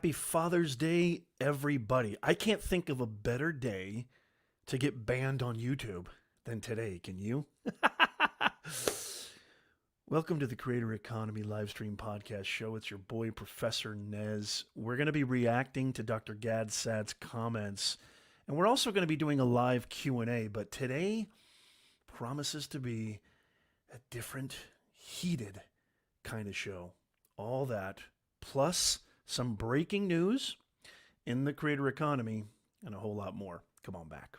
Happy Father's Day, everybody. I can't think of a better day to get banned on YouTube than today, can you? Welcome to the Creator Economy Livestream Podcast Show. It's your boy, Professor Nez. We're going to be reacting to Dr. Gad Saad's comments, and we're also going to be doing a live Q&A, but today promises to be a different, heated kind of show. All that, plus some breaking news in the creator economy, and a whole lot more. Come on back.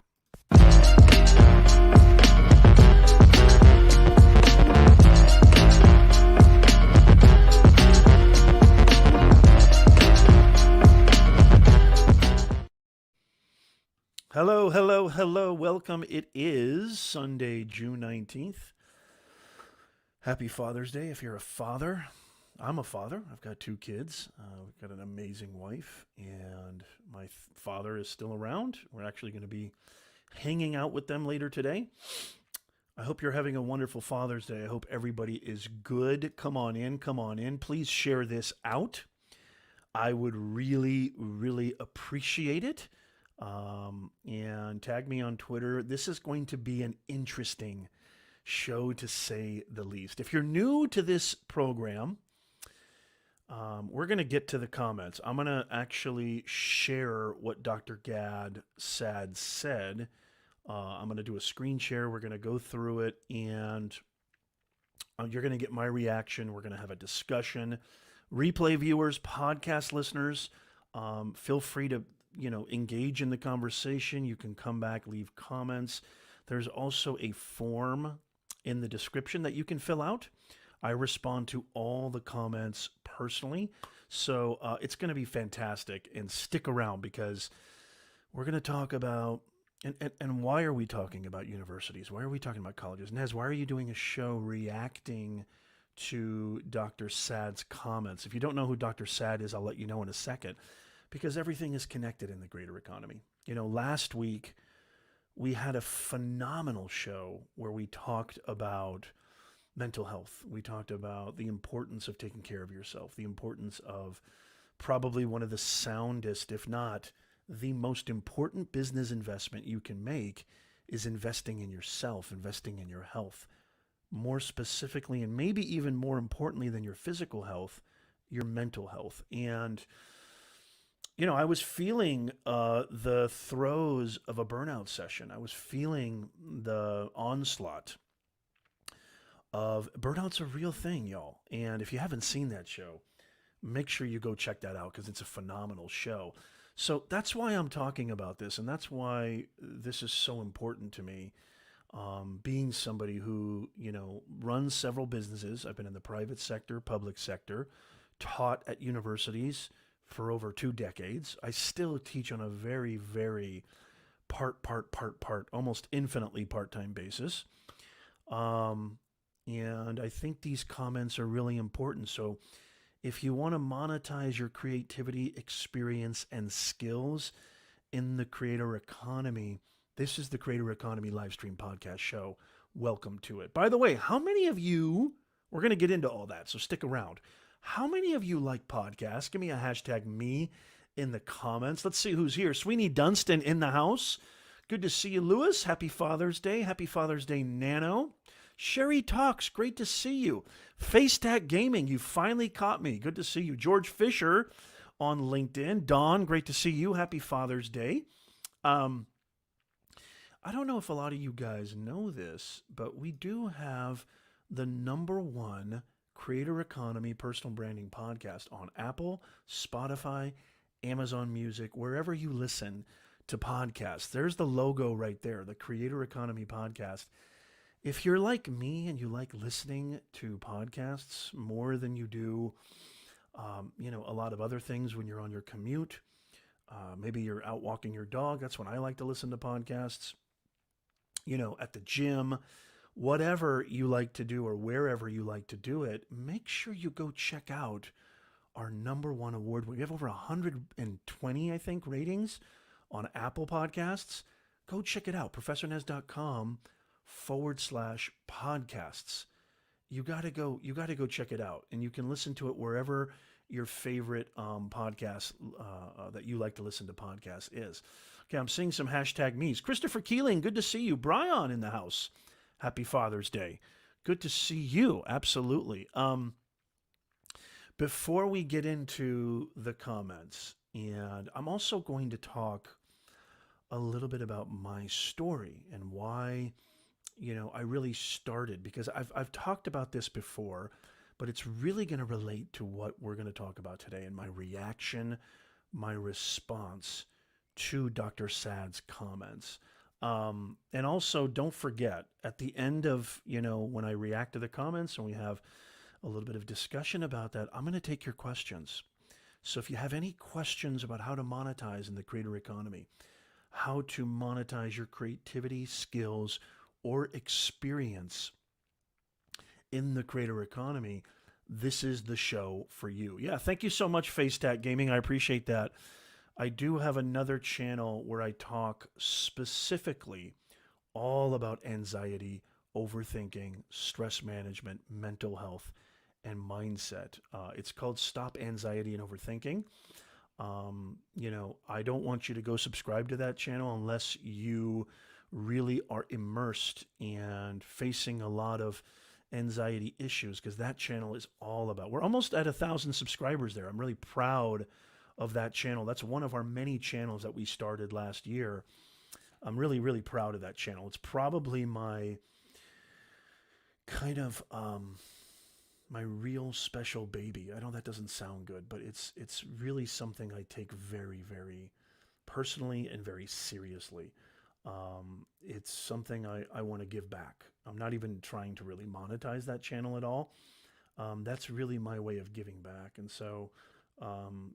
Hello, hello, hello. Welcome. It is Sunday, June 19th. Happy Father's Day if you're a father. I'm a father. I've got two kids. We've got an amazing wife, and my father is still around. We're actually going to be hanging out with them later today. I hope you're having a wonderful Father's Day. I hope everybody is good. Come on in. Come on in. Please share this out. I would really, really appreciate it. And tag me on Twitter. This is going to be an interesting show, to say the least. If you're new to this program, we're going to get to the comments. I'm going to actually share what Dr. Gad Saad said. I'm going to do a screen share. We're going to go through it, and you're going to get my reaction. We're going to have a discussion. Replay viewers, podcast listeners, feel free to engage in the conversation. You can come back, leave comments. There's also a form in the description that you can fill out. I respond to all the comments personally, so it's going to be fantastic. And stick around, because we're going to talk about, and why are we talking about universities? Why are we talking about colleges? Nez, why are you doing a show reacting to Dr. Saad's comments? If you don't know who Dr. Saad is, I'll let you know in a second, because everything is connected in the greater economy. Last week we had a phenomenal show where we talked about mental health. We talked about the importance of taking care of yourself, the importance of probably one of the soundest, if not the most important business investment you can make is investing in yourself, investing in your health. More specifically, and maybe even more importantly than your physical health, your mental health. And I was feeling the throes of a burnout session. I was feeling the onslaught of burnout's a real thing, y'all. And if you haven't seen that show, make sure you go check that out, because it's a phenomenal show. So that's why I'm talking about this, and that's why this is so important to me. Being somebody who, runs several businesses. I've been in the private sector, public sector, taught at universities for over 2 decades. I still teach on a very, very almost infinitely part-time basis. And I think these comments are really important. So if you want to monetize your creativity, experience, and skills in the creator economy, this is the Creator Economy Livestream Podcast Show. Welcome to it. By the way, how many of you, we're going to get into all that, so stick around. How many of you like podcasts? Give me a hashtag me in the comments. Let's see who's here. Sweeney Dunstan in the house. Good to see you, Lewis. Happy Father's Day. Happy Father's Day, Nano. Sherry Talks, great to see you. FaceTag Gaming, you finally caught me. Good to see you. George Fisher on LinkedIn. Don, great to see you. Happy Father's Day. I don't know if a lot of you guys know this, but we do have the #1 creator economy personal branding podcast on Apple, Spotify, Amazon Music, wherever you listen to podcasts. There's the logo right there, the Creator Economy Podcast. If you're like me and you like listening to podcasts more than you do, a lot of other things when you're on your commute, maybe you're out walking your dog. That's when I like to listen to podcasts. At the gym, whatever you like to do or wherever you like to do it, make sure you go check out our #1 award. We have over 120, I think, ratings on Apple Podcasts. Go check it out, professornez.com/podcasts. You got to go check it out, and you can listen to it wherever your favorite podcast that you like to listen to podcasts is. Okay, I'm seeing some hashtag me's. Christopher Keeling, good to see you. Brian in the house. Happy Father's Day. Good to see you. Absolutely. Before we get into the comments, and I'm also going to talk a little bit about my story and why, I really started, because I've talked about this before, but it's really going to relate to what we're going to talk about today and my reaction, my response to Dr. Saad's comments. And also, don't forget, at the end of, when I react to the comments and we have a little bit of discussion about that, I'm going to take your questions. So if you have any questions about how to monetize in the creator economy, how to monetize your creativity, skills, or experience in the creator economy, this is the show for you. Yeah, thank you so much, FaceTat Gaming. I appreciate that. I do have another channel where I talk specifically all about anxiety, overthinking, stress management, mental health, and mindset. It's called Stop Anxiety and Overthinking. I don't want you to go subscribe to that channel unless you really are immersed and facing a lot of anxiety issues, because that channel is all about, we're almost at 1,000 subscribers there. I'm really proud of that channel. That's one of our many channels that we started last year. I'm really, really proud of that channel. It's probably my kind of my real special baby. I know that doesn't sound good, but it's really something I take very, very personally and very seriously. It's something I want to give back. I'm not even trying to really monetize that channel at all. That's really my way of giving back. And so,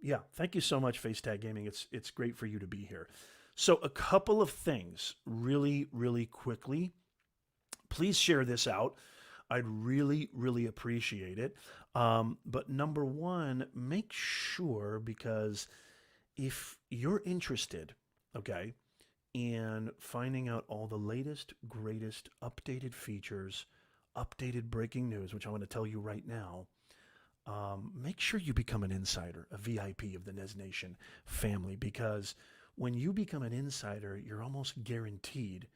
yeah, thank you so much, FaceTag Gaming. It's great for you to be here. So a couple of things really, really quickly. Please share this out. I'd really, really appreciate it. But number one, make sure, because if you're interested, okay, in finding out all the latest, greatest, updated features, updated breaking news, which I want to tell you right now, make sure you become an insider, a VIP of the Nez Nation family, because when you become an insider, you're almost guaranteed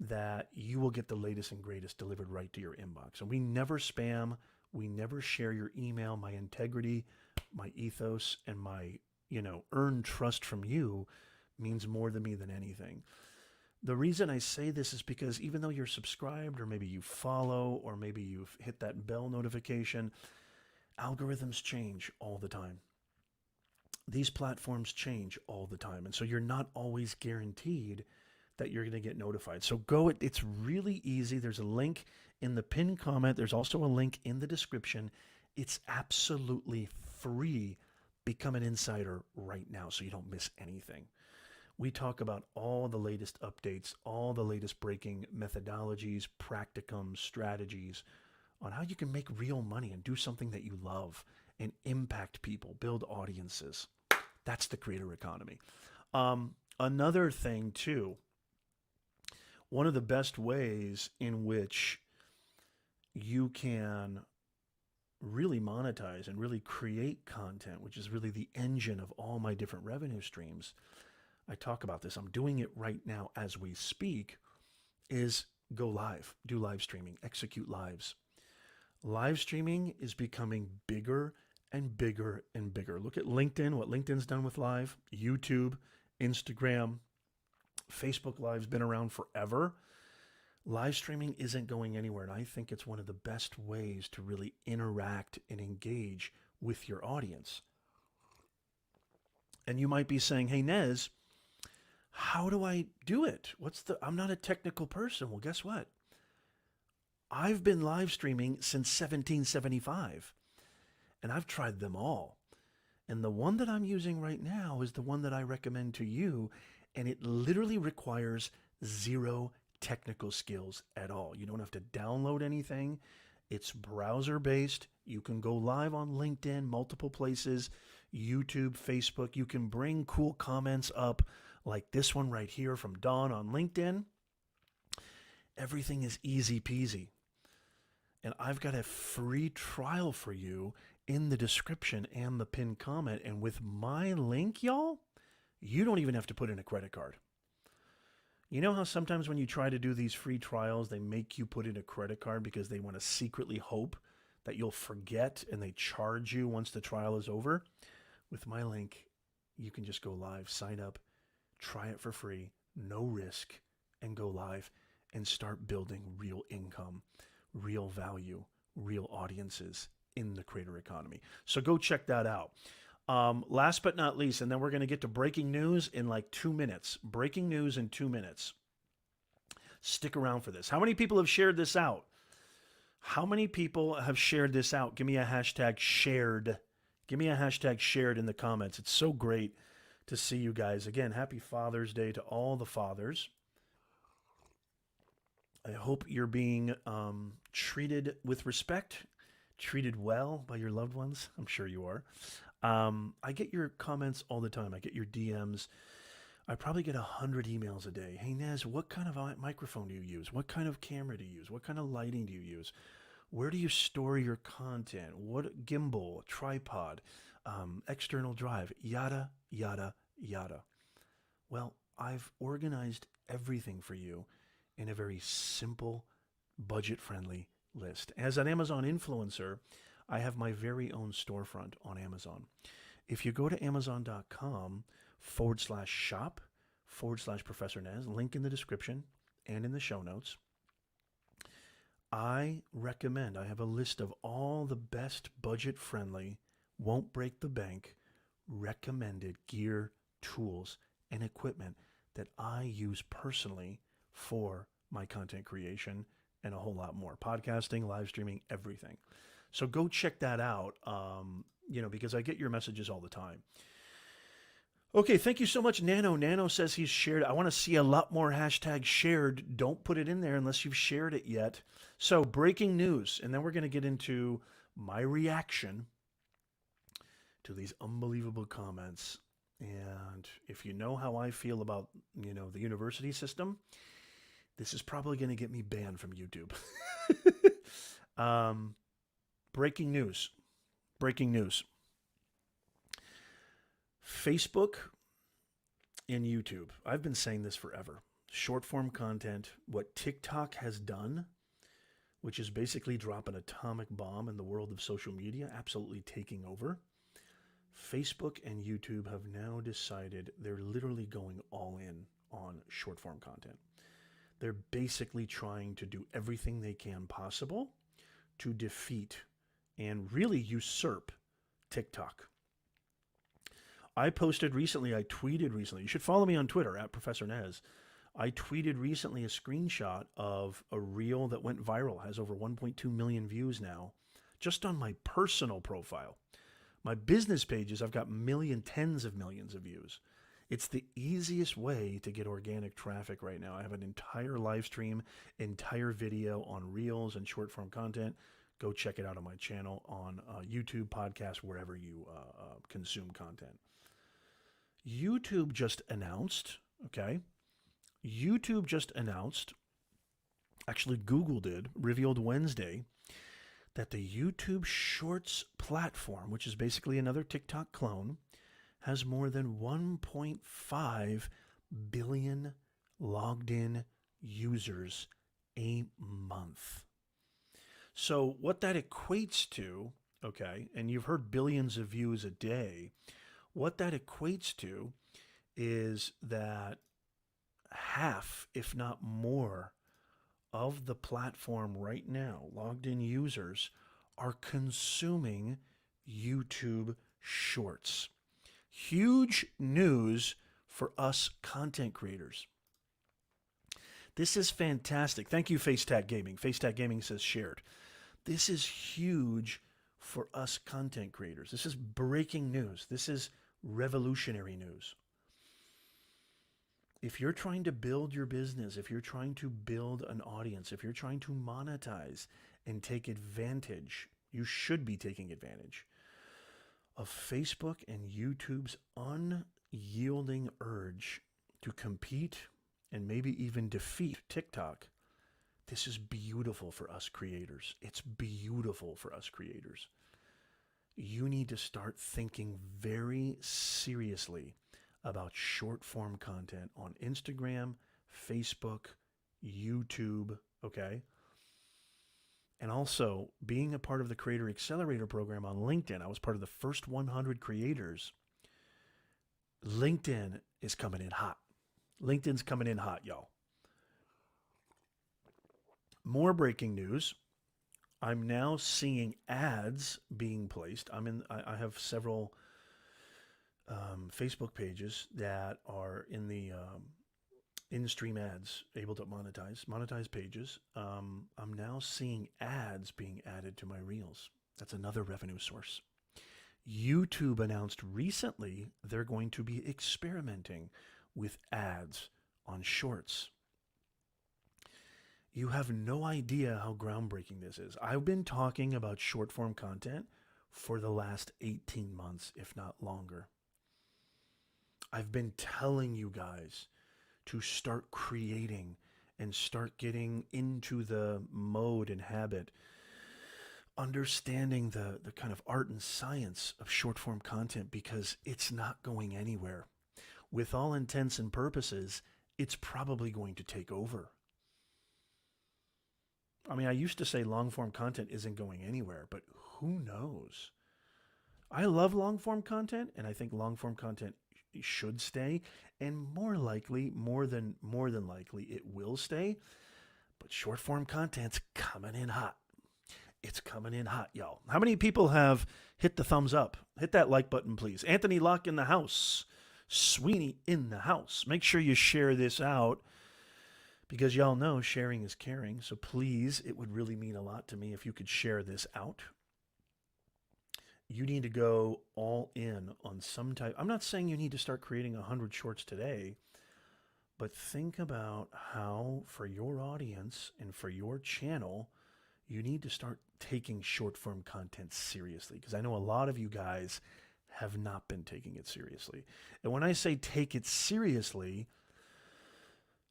that you will get the latest and greatest delivered right to your inbox. And we never spam. We never share your email. My integrity, my ethos, and my, earned trust from you means more to me than anything. The reason I say this is because even though you're subscribed, or maybe you follow, or maybe you've hit that bell notification, algorithms change all the time. These platforms change all the time. And so you're not always guaranteed that you're going to get notified. So it's really easy. There's a link in the pinned comment. There's also a link in the description. It's absolutely free. Become an insider right now so you don't miss anything. We talk about all the latest updates, all the latest breaking methodologies, practicums, strategies on how you can make real money and do something that you love and impact people, build audiences. That's the creator economy. Another thing too, one of the best ways in which you can really monetize and really create content, which is really the engine of all my different revenue streams, I talk about this, I'm doing it right now as we speak, is go live, do live streaming, execute lives. Live streaming is becoming bigger and bigger and bigger. Look at LinkedIn, what LinkedIn's done with live, YouTube, Instagram, Facebook Live's been around forever. Live streaming isn't going anywhere, and I think it's one of the best ways to really interact and engage with your audience. And you might be saying, hey, Nez, how do I do it? I'm not a technical person. Well, guess what? I've been live streaming since 1775, and I've tried them all. And the one that I'm using right now is the one that I recommend to you, and it literally requires zero technical skills at all. You don't have to download anything. It's browser-based. You can go live on LinkedIn, multiple places, YouTube, Facebook. You can bring cool comments up like this one right here from Dawn on LinkedIn. Everything is easy peasy. And I've got a free trial for you in the description and the pinned comment. And with my link, y'all, you don't even have to put in a credit card. You know how sometimes when you try to do these free trials, they make you put in a credit card because they want to secretly hope that you'll forget and they charge you once the trial is over? With my link, you can just go live, sign up, try it for free, no risk, and go live and start building real income, real value, real audiences in the creator economy. So go check that out. Last but not least, and then we're going to get to breaking news in like 2 minutes. Breaking news in 2 minutes. Stick around for this. How many people have shared this out? How many people have shared this out? Give me a hashtag shared. Give me a hashtag shared in the comments. It's so great to see you guys. Again, happy Father's Day to all the fathers. I hope you're being treated with respect, treated well by your loved ones. I'm sure you are. I get your comments all the time. I get your DMs. I probably get 100 emails a day. Hey, Nez, what kind of microphone do you use? What kind of camera do you use? What kind of lighting do you use? Where do you store your content? What gimbal, tripod, external drive, yada, yada, yada. Well, I've organized everything for you in a very simple, budget-friendly list. As an Amazon influencer, I have my very own storefront on Amazon. If you go to amazon.com/shop/Professor Nez, link in the description and in the show notes, I recommend, I have a list of all the best budget-friendly, won't break the bank, recommended gear, tools, and equipment that I use personally for my content creation and a whole lot more. Podcasting, live streaming, everything. So go check that out, because I get your messages all the time. Okay, thank you so much, Nano. Nano says he's shared. I want to see a lot more hashtag shared. Don't put it in there unless you've shared it yet. So breaking news, and then we're going to get into my reaction to these unbelievable comments. And if you know how I feel about, the university system, this is probably going to get me banned from YouTube. Breaking news. Facebook and YouTube. I've been saying this forever. Short form content, what TikTok has done, which is basically drop an atomic bomb in the world of social media, absolutely taking over. Facebook and YouTube have now decided they're literally going all in on short form content. They're basically trying to do everything they can possible to defeat and really usurp TikTok. I tweeted recently, you should follow me on Twitter, @ProfessorNez. I tweeted recently a screenshot of a reel that went viral, has over 1.2 million views now, just on my personal profile. My business pages, I've got tens of millions of views. It's the easiest way to get organic traffic right now. I have an entire live stream, entire video on reels and short form content. Go check it out on my channel, on YouTube, podcast, wherever you consume content. YouTube just announced, actually Google revealed Wednesday, that the YouTube Shorts platform, which is basically another TikTok clone, has more than 1.5 billion logged in users a month. So what that equates to, and you've heard billions of views a day, what that equates to is that half, if not more, of the platform right now, logged in users, are consuming YouTube Shorts. Huge news for us content creators. This is fantastic. Thank you, FaceTag Gaming. FaceTag Gaming says shared. This is huge for us content creators. This is breaking news. This is revolutionary news. If you're trying to build your business, if you're trying to build an audience, if you're trying to monetize and take advantage, you should be taking advantage of Facebook and YouTube's unyielding urge to compete and maybe even defeat TikTok. This is beautiful for us creators. It's beautiful for us creators. you need to start thinking very seriously about short form content on Instagram, Facebook, YouTube, okay? And also being a part of the Creator Accelerator program on LinkedIn. I was part of the first 100 creators. LinkedIn is coming in hot. LinkedIn's coming in hot, y'all. More breaking news. I'm now seeing ads being placed. I have several Facebook pages that are in the in-stream ads, able to monetize pages. I'm now seeing ads being added to my reels. That's another revenue source. YouTube announced recently they're going to be experimenting with ads on shorts. You have no idea how groundbreaking this is. I've been talking about short form content for the last 18 months, if not longer. I've been telling you guys to start creating and start getting into the mode and habit, understanding the kind of art and science of short form content, because it's not going anywhere. With all intents and purposes, it's probably going to take over. I mean, I used to say long form content isn't going anywhere, but who knows? I love long form content, and I think long form content should stay, and more than likely, it will stay. But short form content's coming in hot. It's coming in hot, y'all. How many people have hit the thumbs up? Hit that like button, please. Anthony Locke in the house. Sweeney in the house. Make sure you share this out, because y'all know sharing is caring. So please, it would really mean a lot to me if you could share this out. You need to go all in on some type. I'm not saying you need to start creating 100 shorts today, but think about how, for your audience and for your channel, you need to start taking short form content seriously, because I know a lot of you guys have not been taking it seriously. And when I say take it seriously,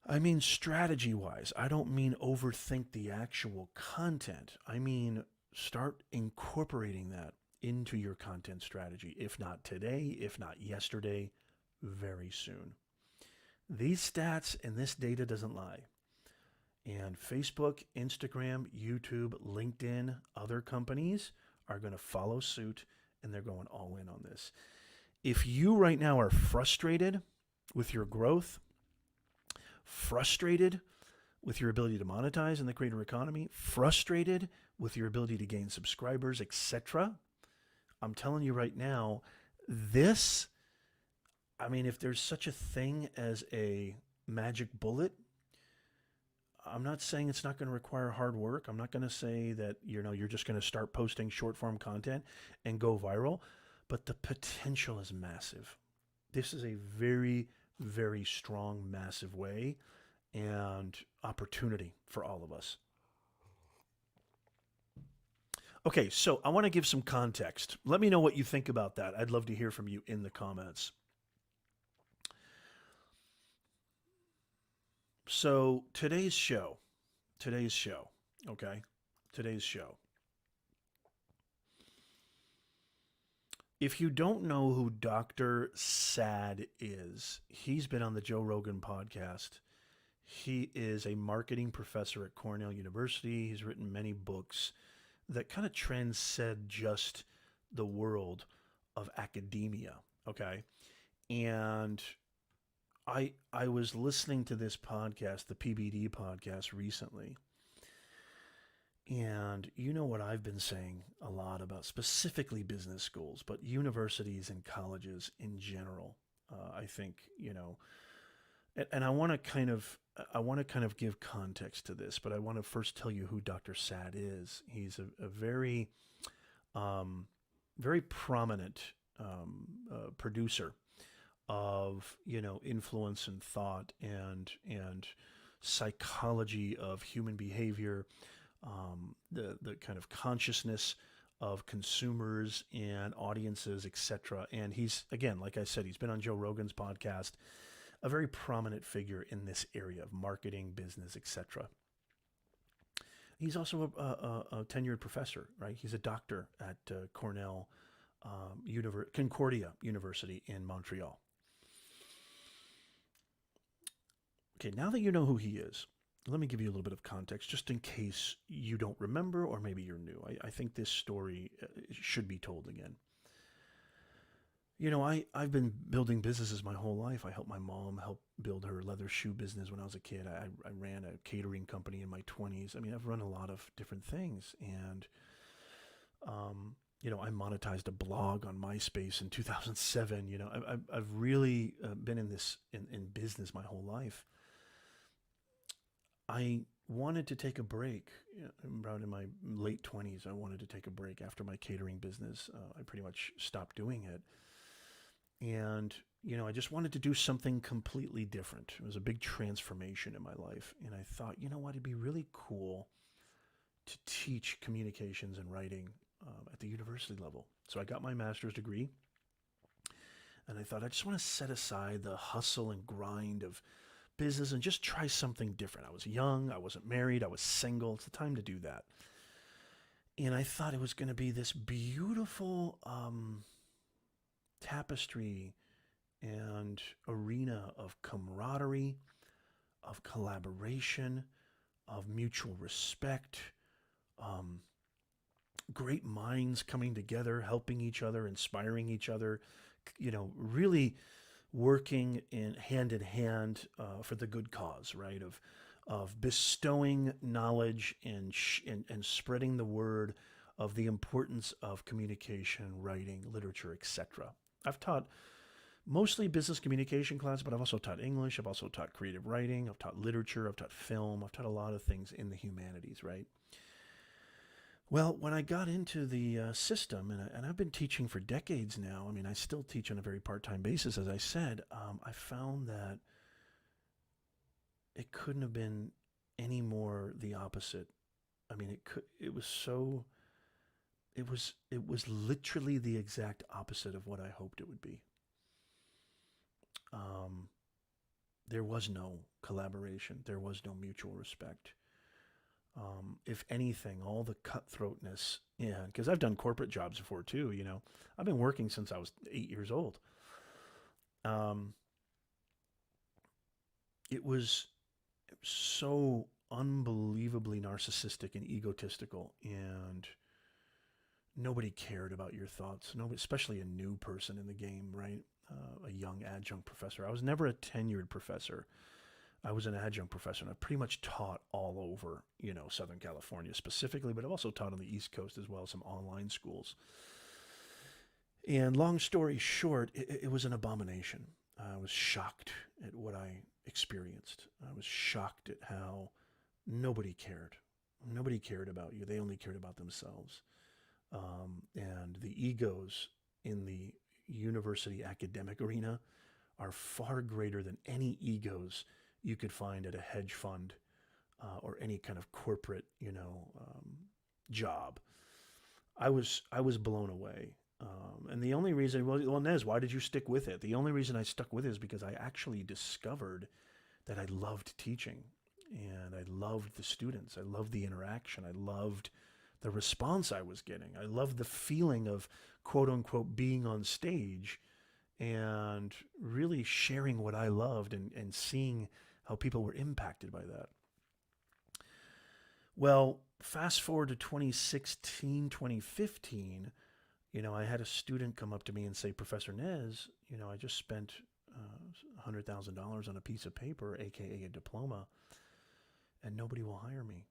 I mean strategy wise. I don't mean overthink the actual content. I mean start incorporating that into your content strategy. If not today, if not yesterday, very soon. These stats and this data doesn't lie. And Facebook, Instagram, YouTube, LinkedIn, other companies are going to follow suit, and they're going all in on this. If you right now are frustrated with your growth, frustrated with your ability to monetize in the creator economy, frustrated with your ability to gain subscribers, etc., I'm telling you right now, if there's such a thing as a magic bullet, I'm not saying it's not going to require hard work. I'm not going to say that, you're just going to start posting short form content and go viral, but the potential is massive. This is a very, very strong, massive way and opportunity for all of us. Okay, so I want to give some context. Let me know what you think about that. I'd love to hear from you in the comments. So today's show. If you don't know who Dr. Saad is, he's been on the Joe Rogan Podcast. He is a marketing professor at Cornell University. He's written many books that kind of transcend just the world of academia, okay? And I was listening to this podcast, the PBD podcast, recently. And you know what I've been saying a lot about, specifically business schools, but universities and colleges in general. I think, and I want to kind of give context to this, but I want to first tell you who Dr. Saad is. He's a very, very prominent producer of influence and thought and psychology of human behavior, the kind of consciousness of consumers and audiences, etc. And he's, again, like I said, he's been on Joe Rogan's podcast, a very prominent figure in this area of marketing, business, etc. He's also a tenured professor, right? He's a doctor at Cornell Concordia University in Montreal. Okay, now that you know who he is, let me give you a little bit of context just in case you don't remember or maybe you're new. I think this story should be told again. I've been building businesses my whole life. I helped my mom help build her leather shoe business when I was a kid. I ran a catering company in my 20s. I mean, I've run a lot of different things. And, I monetized a blog on MySpace in 2007. I've really been in business my whole life. I wanted to take a break. Around in my late 20s, I wanted to take a break after my catering business. I pretty much stopped doing it. And, I just wanted to do something completely different. It was a big transformation in my life. And I thought, you know what, it'd be really cool to teach communications and writing at the university level. So I got my master's degree. And I thought, I just want to set aside the hustle and grind of business and just try something different. I was young, I wasn't married, I was single. It's the time to do that. And I thought it was going to be this beautiful tapestry and arena of camaraderie, of collaboration, of mutual respect, great minds coming together, helping each other, inspiring each other, really working in hand for the good cause, right? Of bestowing knowledge and spreading the word of the importance of communication, writing, literature, etc. I've taught mostly business communication class, but I've also taught English. I've also taught creative writing. I've taught literature. I've taught film. I've taught a lot of things in the humanities, right? Well, when I got into the system, and I've been teaching for decades now, I mean, I still teach on a very part-time basis, as I said, I found that it couldn't have been any more the opposite. I mean, it was literally the exact opposite of what I hoped it would be. Um, there was no collaboration. There was no mutual respect. If anything, all the cutthroatness, yeah, because I've done corporate jobs before too, I've been working since I was 8 years old. Um, it was so unbelievably narcissistic and egotistical, and nobody cared about your thoughts. Nobody, especially a new person in the game, right? A young adjunct professor. I was never a tenured professor. I was an adjunct professor, and I pretty much taught all over, Southern California specifically, but I've also taught on the East Coast as well, some online schools. And long story short, it was an abomination. I was shocked at what I experienced. I was shocked at how nobody cared. Nobody cared about you. They only cared about themselves. And the egos in the university academic arena are far greater than any egos you could find at a hedge fund or any kind of corporate, job. I was blown away. And the only reason, well, Nez, why did you stick with it? The only reason I stuck with it is because I actually discovered that I loved teaching, and I loved the students. I loved the interaction. I loved the response I was getting. I loved the feeling of quote unquote being on stage and really sharing what I loved and seeing how people were impacted by that. Well, fast forward to 2016, 2015, I had a student come up to me and say, Professor Nez, I just spent $100,000 on a piece of paper, aka a diploma, and nobody will hire me.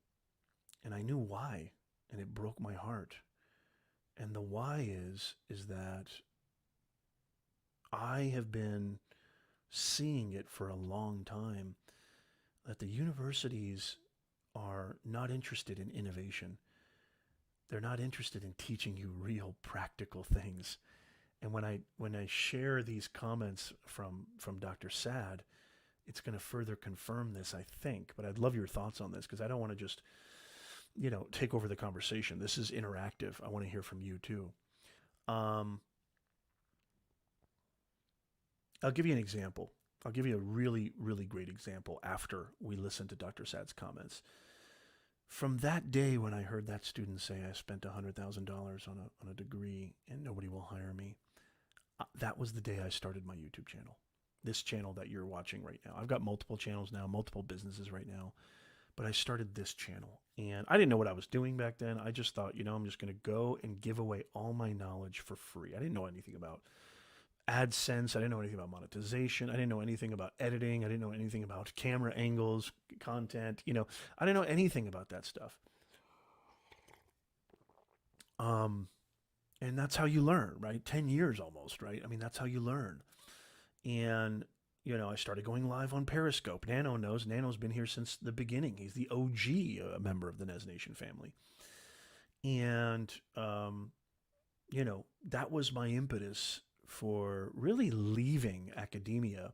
And I knew why, and it broke my heart. And the why is that I have been seeing it for a long time, that the universities are not interested in innovation. They're not interested in teaching you real practical things. And when I share these comments from Dr. Saad, it's going to further confirm this, I think. But I'd love your thoughts on this, because I don't want to just, take over the conversation. This is interactive. I want to hear from you too. I'll give you an example. I'll give you a really, really great example after we listen to Dr. Saad's comments. From that day when I heard that student say I spent $100,000 on a degree and nobody will hire me, that was the day I started my YouTube channel. This channel that you're watching right now. I've got multiple channels now, multiple businesses right now, but I started this channel. And I didn't know what I was doing back then. I just thought, I'm just going to go and give away all my knowledge for free. I didn't know anything about AdSense. I didn't know anything about monetization. I didn't know anything about editing. I didn't know anything about camera angles, content. I didn't know anything about that stuff. And that's how you learn, right? 10 years almost, right? I mean, that's how you learn. And, I started going live on Periscope. Nano knows. Nano's been here since the beginning. He's the OG member of the Nez Nation family. And, that was my impetus for really leaving academia,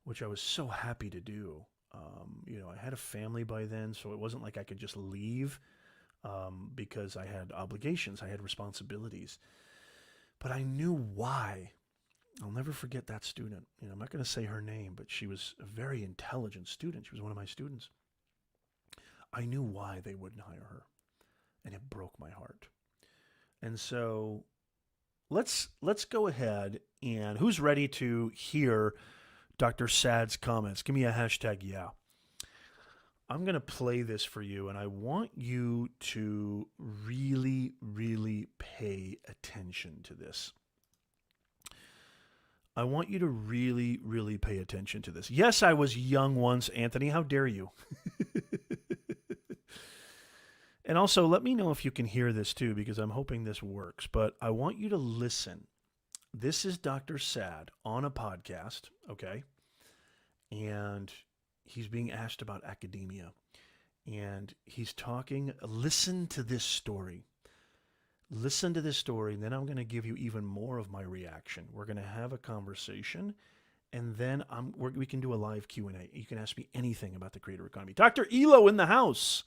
which I was so happy to do. I had a family by then, so it wasn't like I could just leave because I had obligations, I had responsibilities. But I knew why. I'll never forget that student. I'm not going to say her name, but she was a very intelligent student. She was one of my students. I knew why they wouldn't hire her, and it broke my heart. And so let's go ahead, and who's ready to hear Dr. Saad's comments? Give me a hashtag yeah. I'm going to play this for you, and I want you to really, really pay attention to this. I want you to really, really pay attention to this. Yes, I was young once, Anthony. How dare you? And also, let me know if you can hear this too, because I'm hoping this works. But I want you to listen. This is Dr. Saad on a podcast, okay? And he's being asked about academia. And he's talking. Listen to this story. Listen to this story, and then I'm going to give you even more of my reaction. We're going to have a conversation, and then we can do a live Q&A. You can ask me anything about the creator economy. Dr. Elo in the house.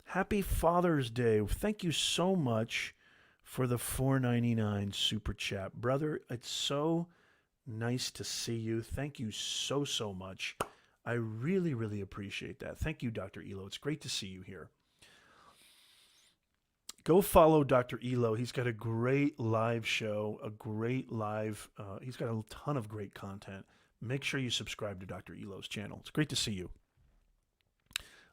Happy Father's Day. Thank you so much for the $4.99 super chat. Brother, it's so nice to see you. Thank you so, so much. I really, really appreciate that. Thank you, Dr. Elo. It's great to see you here. Go follow Dr. Elo. He's got a great live show, he's got a ton of great content. Make sure you subscribe to Dr. Elo's channel. It's great to see you.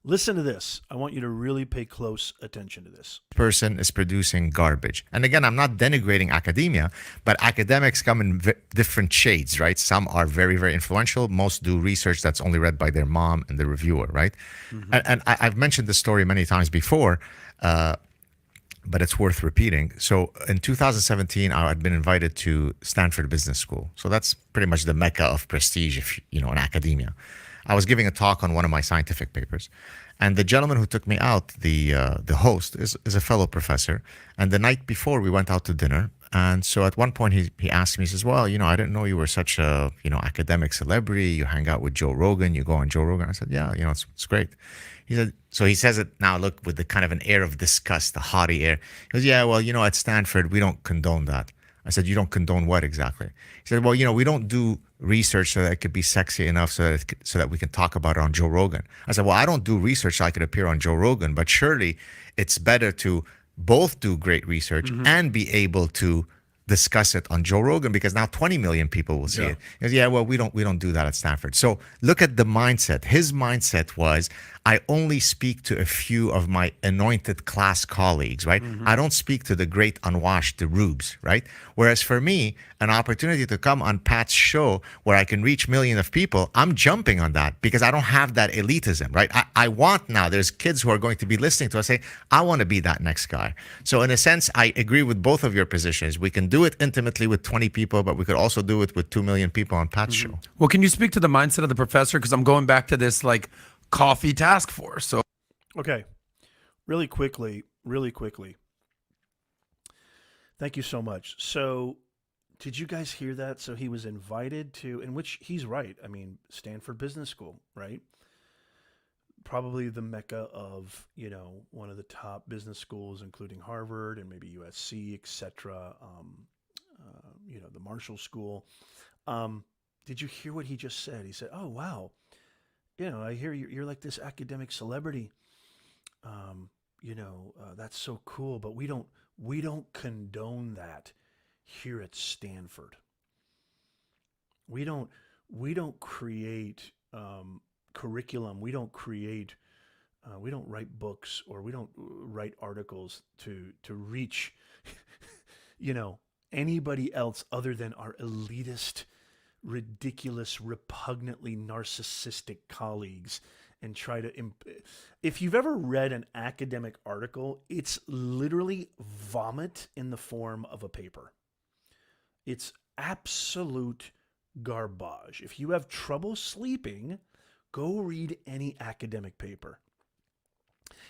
Listen to this. I want you to really pay close attention to this. Person is producing garbage. And again, I'm not denigrating academia, but academics come in different shades, right? Some are very, very influential. Most do research that's only read by their mom and the reviewer, right? Mm-hmm. And I've mentioned this story many times before, but it's worth repeating. So in 2017, I had been invited to Stanford Business School. So that's pretty much the mecca of prestige, in academia. I was giving a talk on one of my scientific papers, and the gentleman who took me out, the host, is a fellow professor. And the night before, we went out to dinner. And so at one point, he asked me, he says, well, I didn't know you were such a, academic celebrity. You hang out with Joe Rogan, you go on Joe Rogan. I said, yeah, it's great. He said, so he says it now, look, with the kind of an air of disgust, the haughty air. He goes, yeah, well, at Stanford, we don't condone that. I said, you don't condone what exactly? He said, well, we don't do research so that it could be sexy enough so that we can talk about it on Joe Rogan. I said, well, I don't do research so I could appear on Joe Rogan, but surely it's better to both do great research and be able to discuss it on Joe Rogan, because now 20 million people will see it. He goes, yeah, well, we don't do that at Stanford. So look at the mindset. His mindset was, I only speak to a few of my anointed class colleagues, right? I don't speak to the great unwashed, the rubes, right? Whereas for me, an opportunity to come on Pat's show where I can reach millions of people, I'm jumping on that because I don't have that elitism, right? I want now, there's kids who are going to be listening to us say, I want to be that next guy. So in a sense, I agree with both of your positions. We can do it intimately with 20 people, but we could also do it with 2 million people on Pat's show. Well, can you speak to the mindset of the professor? Because I'm going back to this coffee task force. So, okay, really quickly. Thank you so much. So, did you guys hear that? So he was invited to, in which he's right. I mean, Stanford Business School, right? Probably the mecca of, one of the top business schools, including Harvard and maybe USC, etc. The Marshall School. Did you hear what he just said? He said, oh, wow. I hear you're like this academic celebrity. That's so cool, but we don't condone that here at Stanford. We don't create curriculum. We don't write books, or we don't write articles to reach, anybody else other than our elitist, ridiculous, repugnantly narcissistic colleagues, and try to. If you've ever read an academic article, it's literally vomit in the form of a paper. It's absolute garbage. If you have trouble sleeping, go read any academic paper.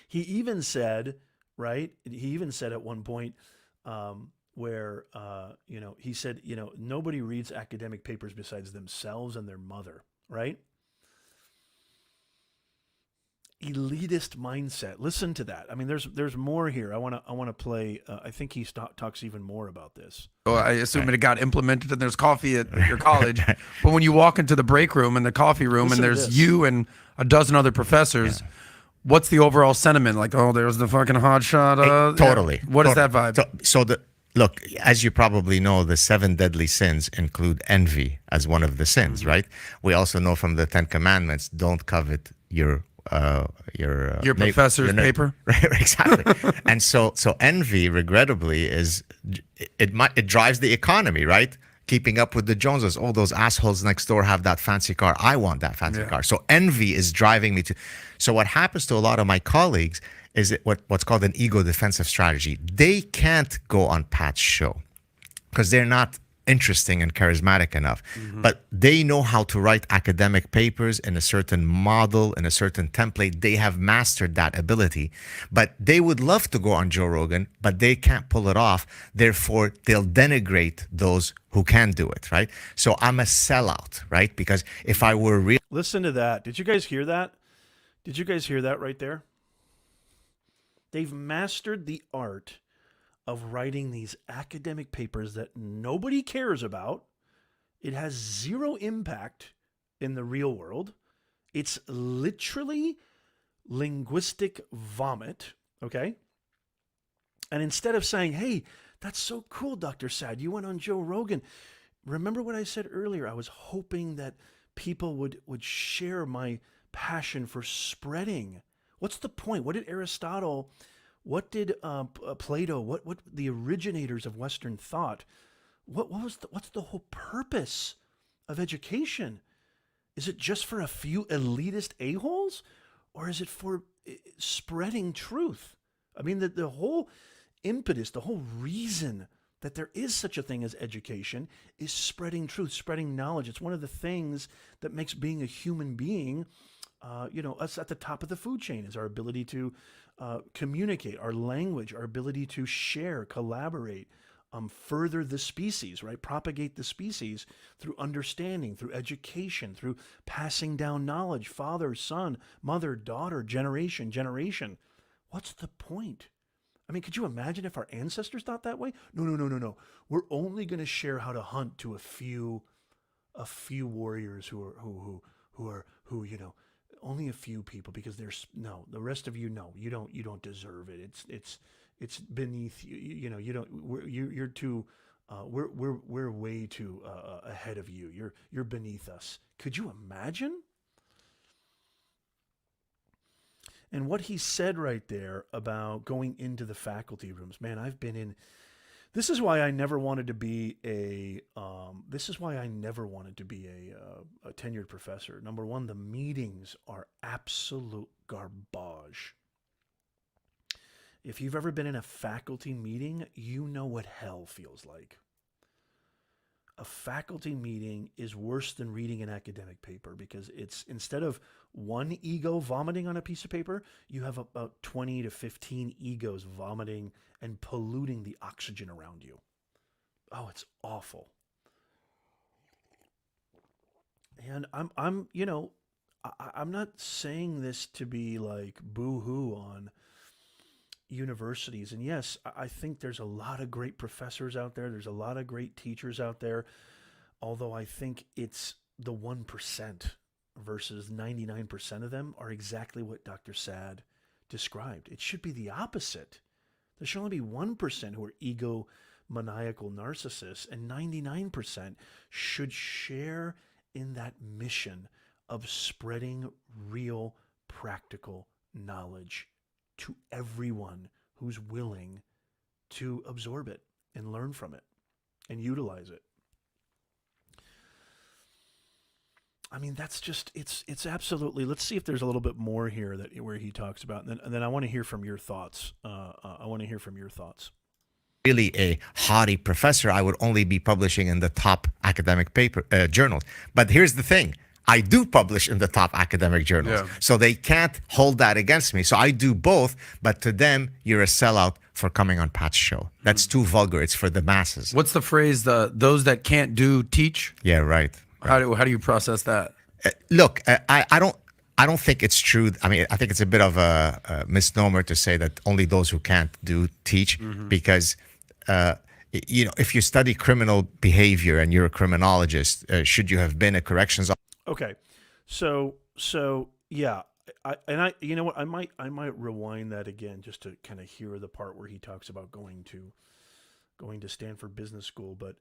He even said, right? He even said at one point, where he said, nobody reads academic papers besides themselves and their mother, right? Elitist mindset. Listen to that. I mean, there's more here. I want to play. I think he talks even more about this. Oh, I assume it got implemented and there's coffee at your college. But when you walk into the break room and the coffee room, Listen and there's you and a dozen other professors, what's the overall sentiment? Like, oh, there's the fucking hotshot. Totally. What is that vibe? Look, as you probably know, the 7 deadly sins include envy as one of the sins, right? We also know from the 10 Commandments, don't covet your professor's paper. Right, exactly. And so envy, regrettably, it drives the economy, right? Keeping up with the Joneses. Oh, those assholes next door have that fancy car. I want that fancy car. So envy is driving me to. So what happens to a lot of my colleagues is what's called an ego defensive strategy. They can't go on Pat's show because they're not interesting and charismatic enough. But they know how to write academic papers in a certain model, in a certain template. They have mastered that ability. But they would love to go on Joe Rogan, but they can't pull it off. Therefore, they'll denigrate those who can do it, right? So I'm a sellout, right? Because if I were real... Listen to that. Did you guys hear that? Did you guys hear that right there? They've mastered the art of writing these academic papers that nobody cares about. It has zero impact in the real world. It's literally linguistic vomit, okay? And instead of saying, hey, that's so cool, Dr. Saad, you went on Joe Rogan. Remember what I said earlier? I was hoping that people would share my passion for spreading. What's the point? What did Aristotle... What did Plato? What the originators of Western thought? What's the whole purpose of education? Is it just for a few elitist a-holes, or is it for spreading truth? I mean, the whole impetus, the whole reason that there is such a thing as education is spreading truth, spreading knowledge. It's one of the things that makes being a human being, us at the top of the food chain, is our ability to communicate, our language, our ability to share, collaborate, further the species, right? Propagate the species through understanding, through education, through passing down knowledge, father, son, mother, daughter, generation. What's the point? I mean, could you imagine if our ancestors thought that way? No. We're only going to share how to hunt to a few warriors who only a few people, because the rest of you, no, you don't deserve it. It's beneath you. You don't. You're too. We're way too ahead of you. You're beneath us. Could you imagine? And what he said right there about going into the faculty rooms, man, I've been in. This is why I never wanted to be a tenured professor. Number one, the meetings are absolute garbage. If you've ever been in a faculty meeting, you know what hell feels like. A faculty meeting is worse than reading an academic paper, because it's, instead of one ego vomiting on a piece of paper, you have about 20 to 15 egos vomiting and polluting the oxygen around you. Oh, it's awful. And I'm not saying this to be like boo-hoo on universities. And yes, I think there's a lot of great professors out there. There's a lot of great teachers out there. Although I think it's the 1% versus 99% of them are exactly what Dr. Saad described. It should be the opposite. There should only be 1% who are egomaniacal narcissists, and 99% should share in that mission of spreading real, practical knowledge to everyone who's willing to absorb it and learn from it and utilize it. I mean, that's just, it's absolutely, let's see if there's a little bit more here where he talks about, and then I want to hear from your thoughts. Really a haughty professor, I would only be publishing in the top academic journals. But here's the thing. I do publish in the top academic journals. Yeah. So they can't hold that against me. So I do both, but to them, you're a sellout for coming on Pat's show. That's too vulgar. It's for the masses. What's the phrase? Those that can't do teach. Yeah, right. How do you process that? Look, I don't think it's true. I mean, I think it's a bit of a misnomer to say that only those who can't do teach, because if you study criminal behavior and you're a criminologist, should you have been a corrections officer? Okay, so yeah, you know what, I might rewind that again just to kind of hear the part where he talks about going to Stanford Business School, but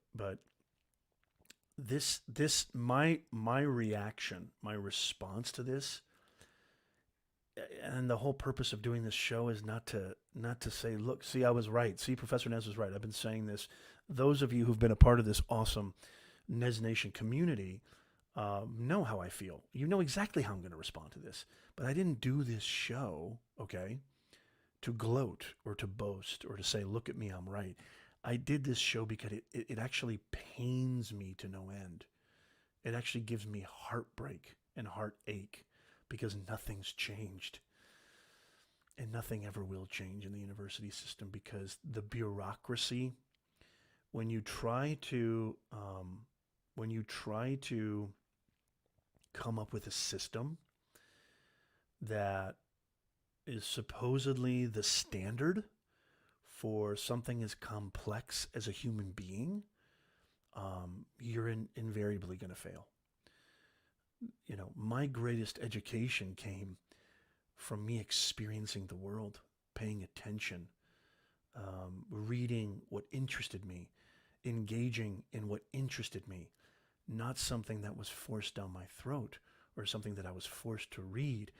this my reaction, my response to this, and the whole purpose of doing this show is not to say, look, see, I was right. See, Professor Nez was right. I've been saying this. Those of you who've been a part of this awesome Nez Nation community know how I feel. You know exactly how I'm going to respond to this. But I didn't do this show, okay, to gloat or to boast or to say, look at me, I'm right. I did this show because it actually pains me to no end. It actually gives me heartbreak and heartache because nothing's changed. And nothing ever will change in the university system, because the bureaucracy, when you try to come up with a system that is supposedly the standard for something as complex as a human being, you're invariably going to fail. You know, my greatest education came from me experiencing the world, paying attention, reading what interested me, engaging in what interested me, not something that was forced down my throat or something that I was forced to read,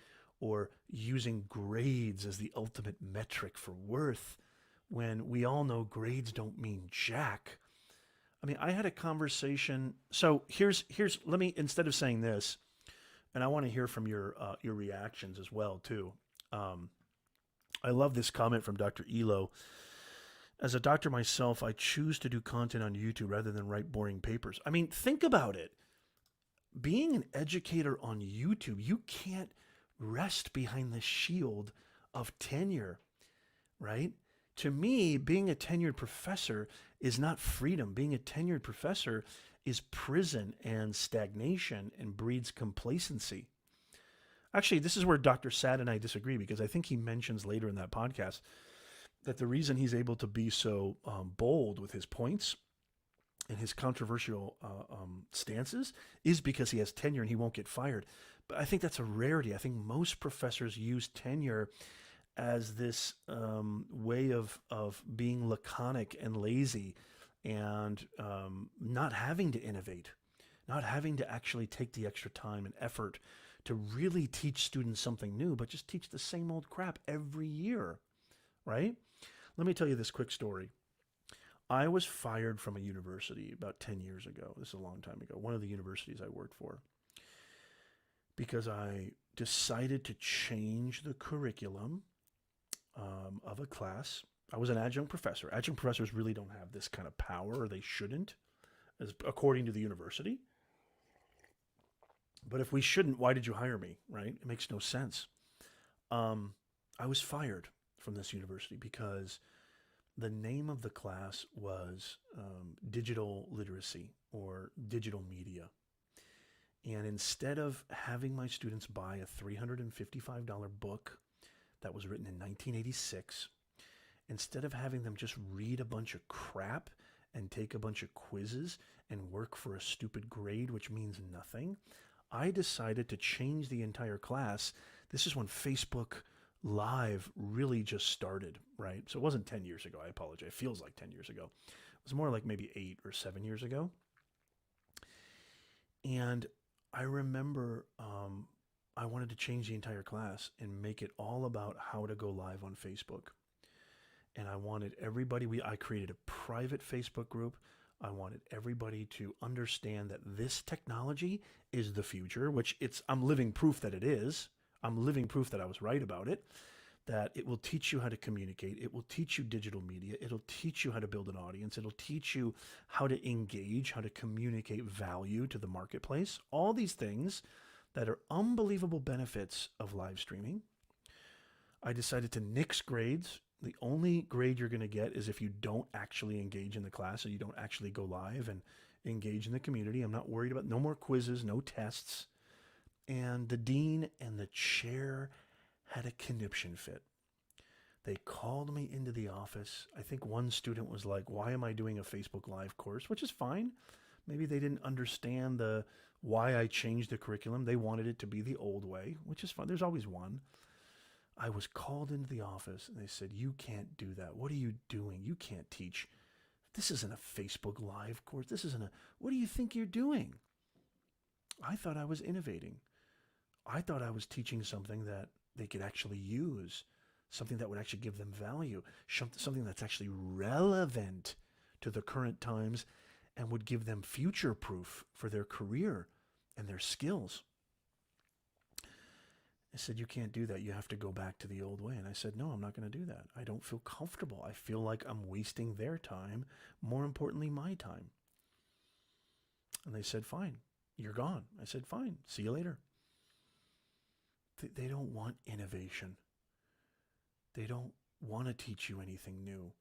or using grades as the ultimate metric for worth, when we all know grades don't mean jack. I mean, I had a conversation. So here's let me, instead of saying this, and I want to hear from your reactions as well too. I love this comment from Dr. Elo. As a doctor myself, I choose to do content on YouTube rather than write boring papers. I mean, think about it. Being an educator on YouTube, you can't rest behind the shield of tenure, right? To me, being a tenured professor is not freedom. Being a tenured professor is prison and stagnation and breeds complacency. Actually, this is where Dr. Saad and I disagree, because I think he mentions later in that podcast that the reason he's able to be so bold with his points and his controversial stances is because he has tenure and he won't get fired. But I think that's a rarity. I think most professors use tenure as this way of being laconic and lazy, and not having to innovate, not having to actually take the extra time and effort to really teach students something new, but just teach the same old crap every year, right? Let me tell you this quick story. I was fired from a university about 10 years ago. This is a long time ago. One of the universities I worked for, because I decided to change the curriculum of a class. I was an adjunct professor. Adjunct professors really don't have this kind of power, or they shouldn't, as according to the university. But if we shouldn't, why did you hire me, right? It makes no sense. I was fired from this university because the name of the class was digital literacy or digital media. And instead of having my students buy a $355 book that was written in 1986, instead of having them just read a bunch of crap and take a bunch of quizzes and work for a stupid grade, which means nothing, I decided to change the entire class. This is when Facebook live really just started, right? So it wasn't 10 years ago. I apologize. It feels like 10 years ago. It was more like maybe 8 or 7 years ago. And I remember I wanted to change the entire class and make it all about how to go live on Facebook. And I wanted everybody, I created a private Facebook group. I wanted everybody to understand that this technology is the future, which I'm living proof that it is. I'm living proof that I was right about it, that it will teach you how to communicate. It will teach you digital media. It'll teach you how to build an audience. It'll teach you how to engage, how to communicate value to the marketplace. All these things that are unbelievable benefits of live streaming. I decided to nix grades. The only grade you're going to get is if you don't actually engage in the class, so you don't actually go live and engage in the community. I'm not worried about no more quizzes, no tests. And the dean and the chair had a conniption fit. They called me into the office. I think one student was like, why am I doing a Facebook Live course? Which is fine. Maybe they didn't understand why I changed the curriculum. They wanted it to be the old way, which is fine. There's always one. I was called into the office and they said, you can't do that. What are you doing? You can't teach. This isn't a Facebook Live course. What do you think you're doing? I thought I was innovating. I thought I was teaching something that they could actually use, something that would actually give them value, something that's actually relevant to the current times and would give them future proof for their career and their skills. I said, you can't do that. You have to go back to the old way. And I said, no, I'm not going to do that. I don't feel comfortable. I feel like I'm wasting their time, more importantly, my time. And they said, fine, you're gone. I said, fine, see you later. They don't want innovation. They don't want to teach you anything new.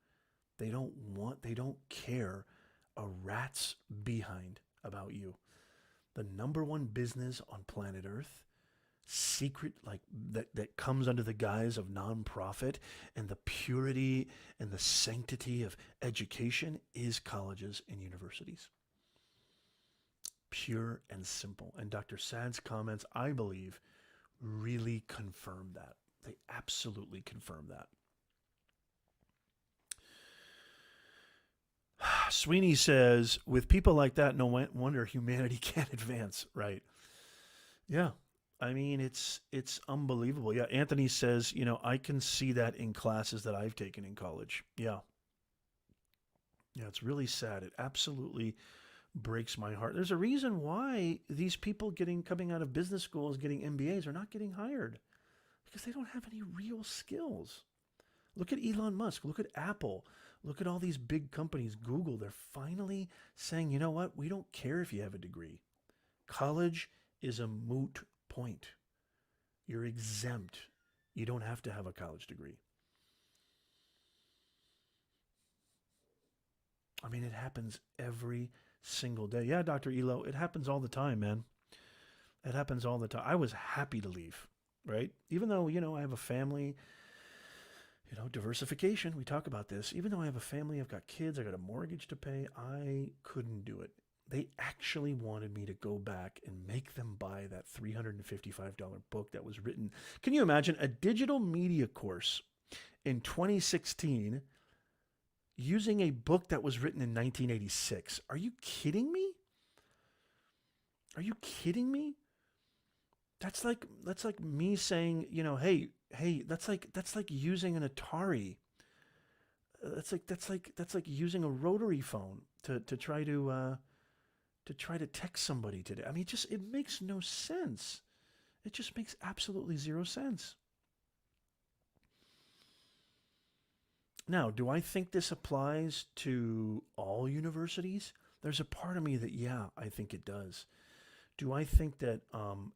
They don't care a rat's behind about you. The number one business on planet Earth, secret, like that comes under the guise of nonprofit and the purity and the sanctity of education is colleges and universities. Pure and simple. And Dr. Saad's comments, I believe, really confirm that. They absolutely confirm that. Sweeney says, with people like that, no wonder humanity can't advance. Right. Yeah. I mean, it's unbelievable. Yeah. Anthony says, I can see that in classes that I've taken in college. Yeah. Yeah. It's really sad. It absolutely breaks my heart. There's a reason why these people coming out of business schools, getting MBAs, are not getting hired, because they don't have any real skills. Look at Elon Musk. Look at Apple. Look at all these big companies, Google. They're finally saying, you know what? We don't care if you have a degree. College is a moot point. You're exempt. You don't have to have a college degree. I mean, it happens every single day. Yeah, Dr. Elo, it happens all the time, man. It happens all the time. I was happy to leave, right? Even though, I have a family, diversification, we talk about this. Even though I have a family, I've got kids, I got a mortgage to pay, I couldn't do it. They actually wanted me to go back and make them buy that $355 book that was written. Can you imagine a digital media course in 2016 using a book that was written in 1986? Are you kidding me? Are you kidding me? That's like me saying, hey, that's like using an Atari. That's like using a rotary phone to try to text somebody today. I mean, it makes no sense. It just makes absolutely zero sense. Now, do I think this applies to all universities? There's a part of me that, yeah, I think it does. Do I think that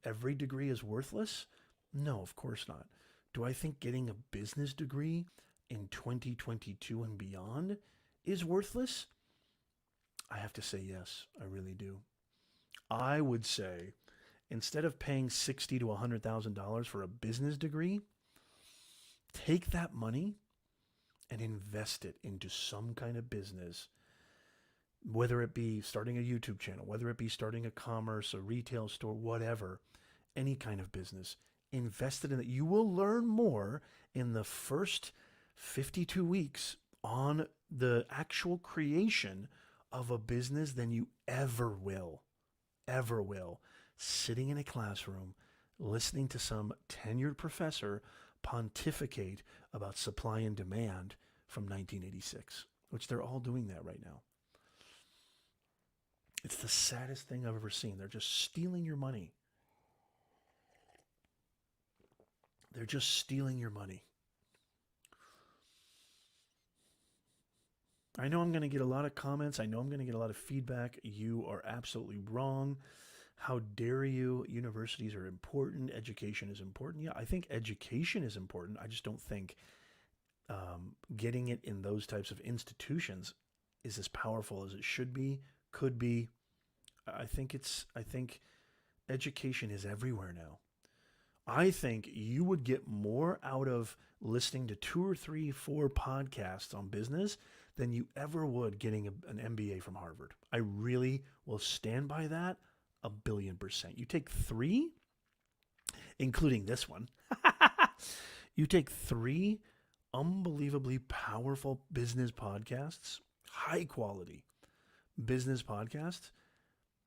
every degree is worthless? No, of course not. Do I think getting a business degree in 2022 and beyond is worthless? I have to say yes, I really do. I would say instead of paying $60,000 to $100,000 for a business degree, take that money and invest it into some kind of business, whether it be starting a YouTube channel, whether it be starting a commerce, a retail store, whatever, any kind of business. invested in it. You will learn more in the first 52 weeks on the actual creation of a business than you ever will. Ever will. Sitting in a classroom, listening to some tenured professor pontificate about supply and demand from 1986, which they're all doing that right now. It's the saddest thing I've ever seen. They're just stealing your money. They're just stealing your money. I know I'm going to get a lot of comments. I know I'm going to get a lot of feedback. You are absolutely wrong. How dare you? Universities are important. Education is important. Yeah, I think education is important. I just don't think getting it in those types of institutions is as powerful as it should be, could be. I think education is everywhere now. I think you would get more out of listening to 2 or 3, 4 podcasts on business than you ever would getting an MBA from Harvard. I really will stand by that 1,000,000,000%. You take 3, including this one, you take 3 unbelievably powerful business podcasts, high quality business podcasts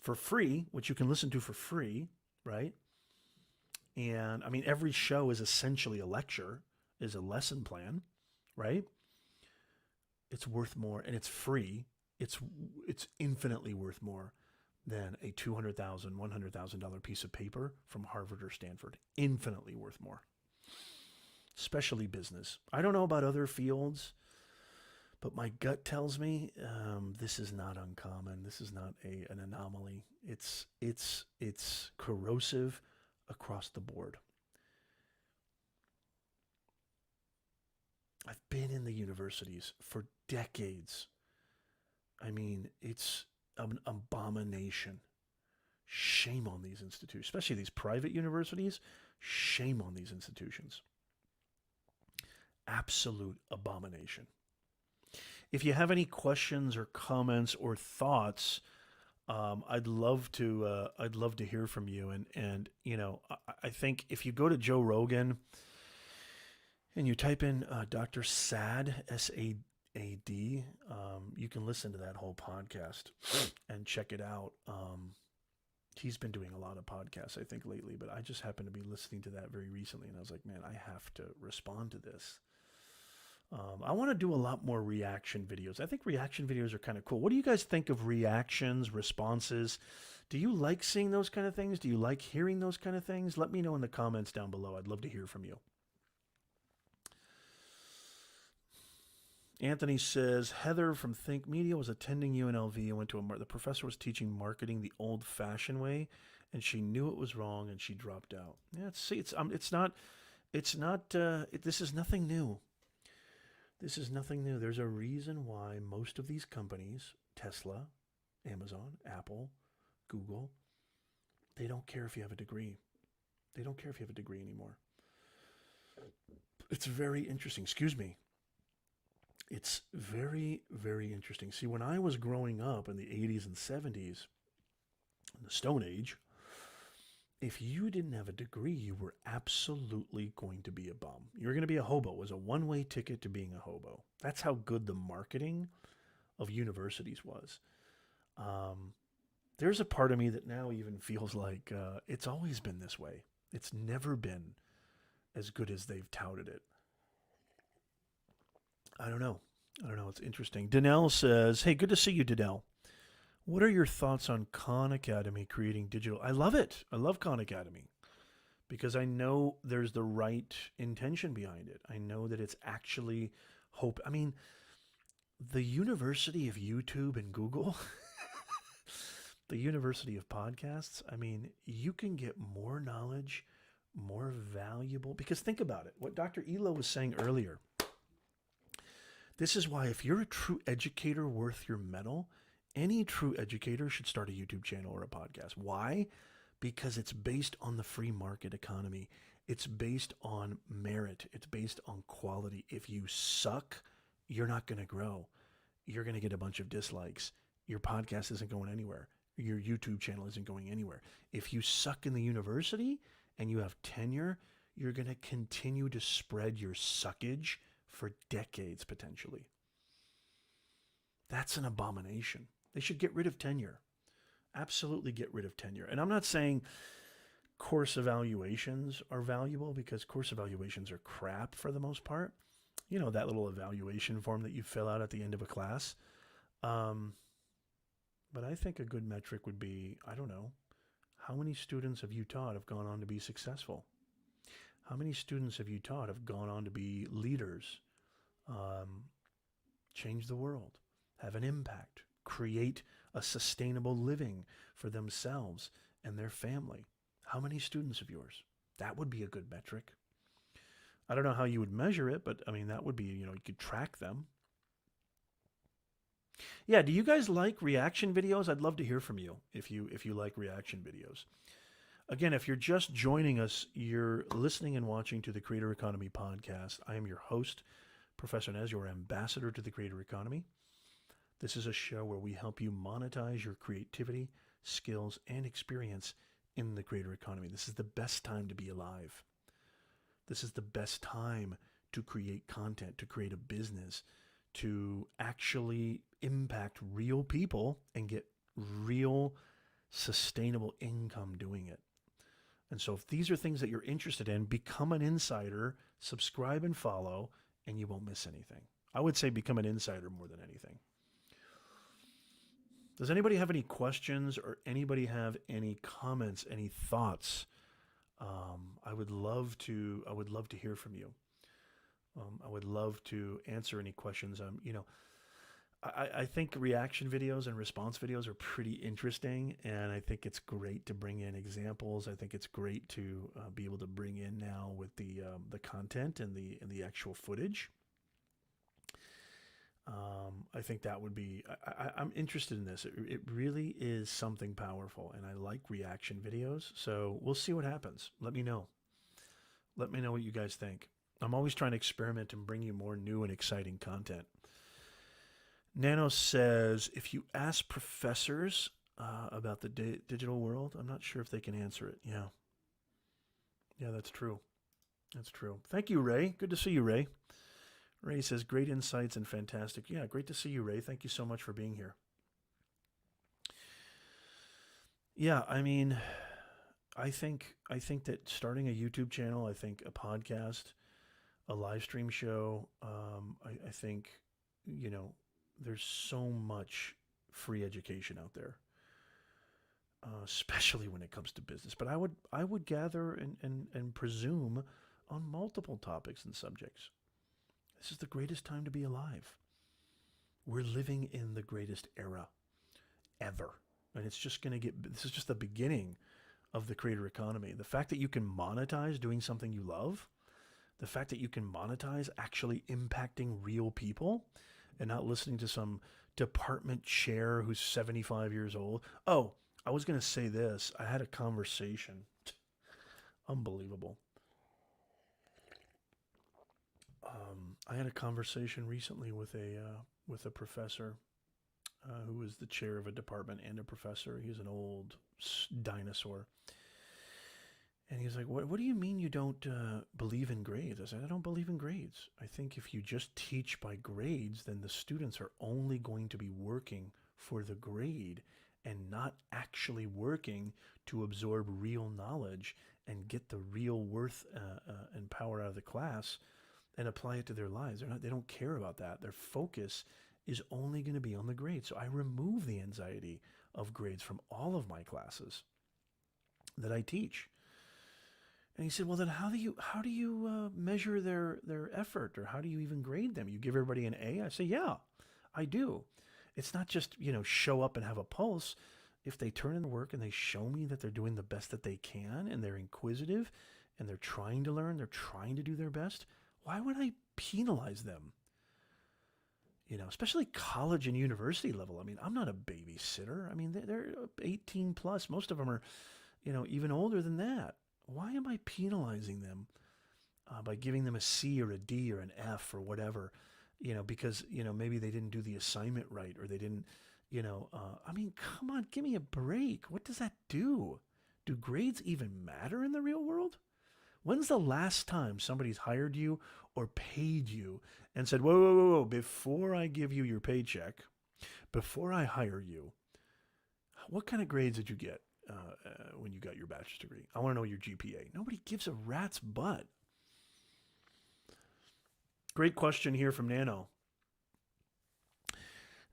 for free, which you can listen to for free, right? And I mean, every show is essentially a lecture, is a lesson plan, right? It's worth more, and it's free. It's infinitely worth more than a $200,000, $100,000 piece of paper from Harvard or Stanford. Infinitely worth more. Especially business. I don't know about other fields, but my gut tells me this is not uncommon. This is not an anomaly. It's corrosive across the board. I've been in the universities for decades. I mean, it's an abomination. Shame on these institutions, especially these private universities. Shame on these institutions. Absolute abomination. If you have any questions or comments or thoughts, I'd love to hear from you. And you know, I think if you go to Joe Rogan and you type in Dr. Saad, S-A-A-D, you can listen to that whole podcast and check it out. He's been doing a lot of podcasts, I think, lately, but I just happened to be listening to that very recently, and I was like, man, I have to respond to this. I want to do a lot more reaction videos. I think reaction videos are kind of cool. What do you guys think of reactions, responses? Do you like seeing those kind of things? Do you like hearing those kind of things? Let me know in the comments down below. I'd love to hear from you. Anthony says, Heather from Think Media was attending UNLV and went to the professor was teaching marketing the old-fashioned way, and she knew it was wrong, and she dropped out. Yeah, this is nothing new. This is nothing new. There's a reason why most of these companies, Tesla, Amazon, Apple, Google, they don't care if you have a degree. They don't care if you have a degree anymore. It's very interesting. Excuse me. It's very, very interesting. See, when I was growing up in the 80s and 70s, in the Stone Age, if you didn't have a degree, you were absolutely going to be a bum. You're going to be a hobo. It was a one-way ticket to being a hobo. That's how good the marketing of universities was. There's a part of me that now even feels like it's always been this way. It's never been as good as they've touted it. I don't know. It's interesting. Danelle says, hey, good to see you, Danelle. What are your thoughts on Khan Academy creating digital? I love it. I love Khan Academy because I know there's the right intention behind it. I know that it's actually hope. I mean, the University of YouTube and Google, the University of Podcasts, I mean, you can get more knowledge, more valuable, because think about it. What Dr. Elo was saying earlier. This is why if you're a true educator worth your medal, any true educator should start a YouTube channel or a podcast. Why? Because it's based on the free market economy. It's based on merit. It's based on quality. If you suck, you're not going to grow. You're going to get a bunch of dislikes. Your podcast isn't going anywhere. Your YouTube channel isn't going anywhere. If you suck in the university and you have tenure, you're going to continue to spread your suckage for decades potentially. That's an abomination. They should get rid of tenure. Absolutely get rid of tenure. And I'm not saying course evaluations are valuable, because course evaluations are crap for the most part. You know, that little evaluation form that you fill out at the end of a class. But I think a good metric would be, I don't know, how many students have you taught have gone on to be successful? How many students have you taught have gone on to be leaders, change the world, have an impact, create a sustainable living for themselves and their family? How many students of yours? That would be a good metric. I don't know how you would measure it, but I mean, that would be, you could track them. Yeah, do you guys like reaction videos? I'd love to hear from you if you like reaction videos. Again, if you're just joining us, you're listening and watching to the Creator Economy Podcast. I am your host, Professor Nez, your ambassador to the Creator Economy. This is a show where we help you monetize your creativity, skills, and experience in the creator economy. This is the best time to be alive. This is the best time to create content, to create a business, to actually impact real people and get real sustainable income doing it. And so if these are things that you're interested in, become an insider, subscribe and follow, and you won't miss anything. I would say become an insider more than anything. Does anybody have any questions, or anybody have any comments, any thoughts? I would love to hear from you. I would love to answer any questions. I think reaction videos and response videos are pretty interesting, and I think it's great to bring in examples. I think it's great to be able to bring in now with the content and the actual footage. I think that would be, I'm interested in this. It really is something powerful, and I like reaction videos. So we'll see what happens. Let me know. Let me know what you guys think. I'm always trying to experiment and bring you more new and exciting content. Nano says, if you ask professors about the digital world, I'm not sure if they can answer it. Yeah. Yeah, that's true. That's true. Thank you, Ray. Good to see you, Ray. Ray says, great insights and fantastic. Yeah, great to see you, Ray. Thank you so much for being here. Yeah, I mean, I think that starting a YouTube channel, I think a podcast, a live stream show, I think, there's so much free education out there, especially when it comes to business. But I would gather and presume on multiple topics and subjects. This is the greatest time to be alive. We're living in the greatest era ever. And it's just this is just the beginning of the creator economy. The fact that you can monetize doing something you love, the fact that you can monetize actually impacting real people and not listening to some department chair who's 75 years old. Oh, I was going to say this. I had a conversation. Unbelievable. I had a conversation recently with a professor who was the chair of a department and a professor. He's an old dinosaur. And he's like, what do you mean you don't believe in grades? I said, I don't believe in grades. I think if you just teach by grades, then the students are only going to be working for the grade and not actually working to absorb real knowledge and get the real worth and power out of the class and apply it to their lives. They don't care about that. Their focus is only going to be on the grades. So I remove the anxiety of grades from all of my classes that I teach. And he said, well, then how do you measure their effort, or how do you even grade them? You give everybody an A? I say, yeah, I do. It's not just, show up and have a pulse. If they turn in the work and they show me that they're doing the best that they can, and they're inquisitive and they're trying to learn, they're trying to do their best, why would I penalize them? Especially college and university level. I mean, I'm not a babysitter. I mean, they're 18 plus. Most of them are, even older than that. Why am I penalizing them by giving them a C or a D or an F or whatever? Because, maybe they didn't do the assignment right, or they didn't, I mean, come on, give me a break. What does that do? do grades even matter in the real world? When's the last time somebody's hired you or paid you and said, whoa, whoa, whoa, whoa, before I give you your paycheck, before I hire you, what kind of grades did you get when you got your bachelor's degree? I want to know your GPA. Nobody gives a rat's butt. Great question here from Nano.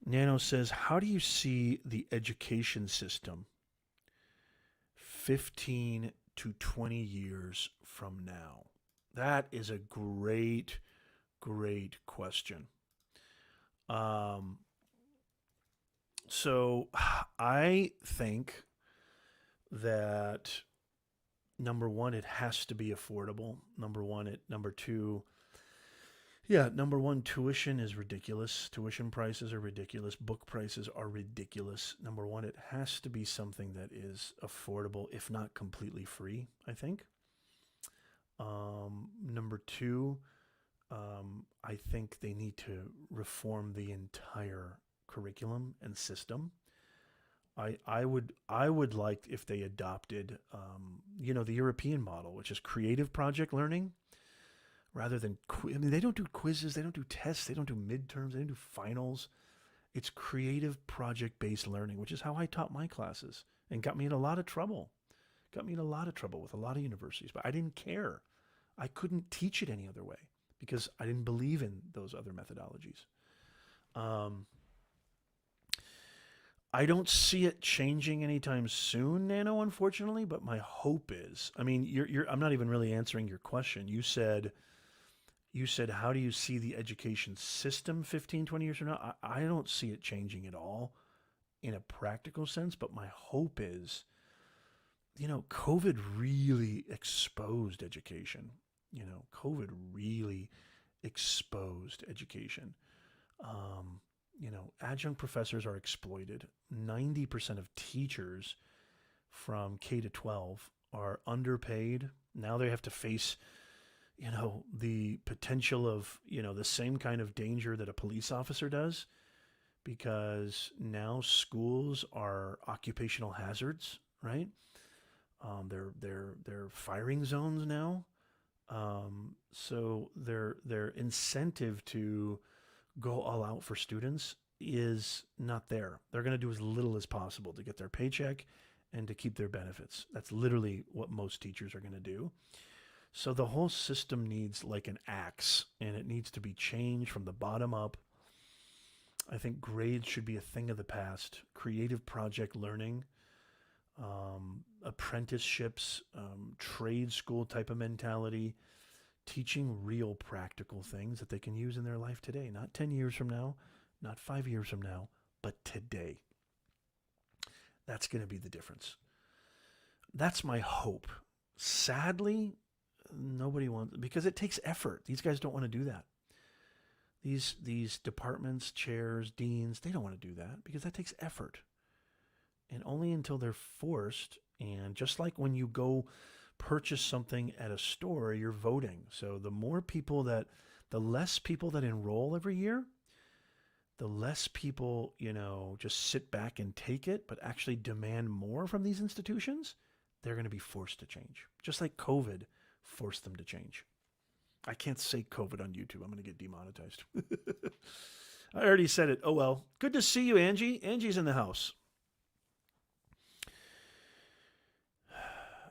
Nano says, how do you see the education system 15 to 20 years from now? That is a great, great question. So I think that number one, it has to be affordable. Number two, tuition is ridiculous. Tuition prices are ridiculous. Book prices are ridiculous. Number one, it has to be something that is affordable, if not completely free, I think. Number two, I think they need to reform the entire curriculum and system. I would like if they adopted, the European model, which is creative project learning, rather than they don't do quizzes, they don't do tests, they don't do midterms, they don't do finals. It's creative project-based learning, which is how I taught my classes, and got me in a lot of trouble. Got me in a lot of trouble with a lot of universities, but I didn't care. I couldn't teach it any other way because I didn't believe in those other methodologies. I don't see it changing anytime soon, Nano, unfortunately, but my hope is, I'm not even really answering your question. You said, how do you see the education system 15, 20 years from now? I don't see it changing at all in a practical sense, but my hope is, COVID really exposed education. COVID really exposed education. Adjunct professors are exploited. 90% of teachers from K to 12 are underpaid. Now they have to face, the potential of, the same kind of danger that a police officer does, because now schools are occupational hazards, right? They're firing zones now. So their incentive to go all out for students is not there. They're going to do as little as possible to get their paycheck and to keep their benefits. That's literally what most teachers are going to do. So the whole system needs like an axe, and it needs to be changed from the bottom up. I think grades should be a thing of the past. Creative project learning, apprenticeships, trade school type of mentality, teaching real practical things that they can use in their life today, not 10 years from now, not 5 years from now, but today. That's going to be the difference. That's my hope. Sadly, nobody wants, because it takes effort. These guys don't want to do that. These departments, chairs, deans, they don't want to do that because that takes effort. And only until they're forced, and just like when you go purchase something at a store, you're voting. So the less people that enroll every year, the less people, just sit back and take it, but actually demand more from these institutions, they're going to be forced to change. Just like COVID forced them to change. I can't say COVID on YouTube. I'm going to get demonetized. I already said it. Oh, well. Good to see you, Angie. Angie's in the house.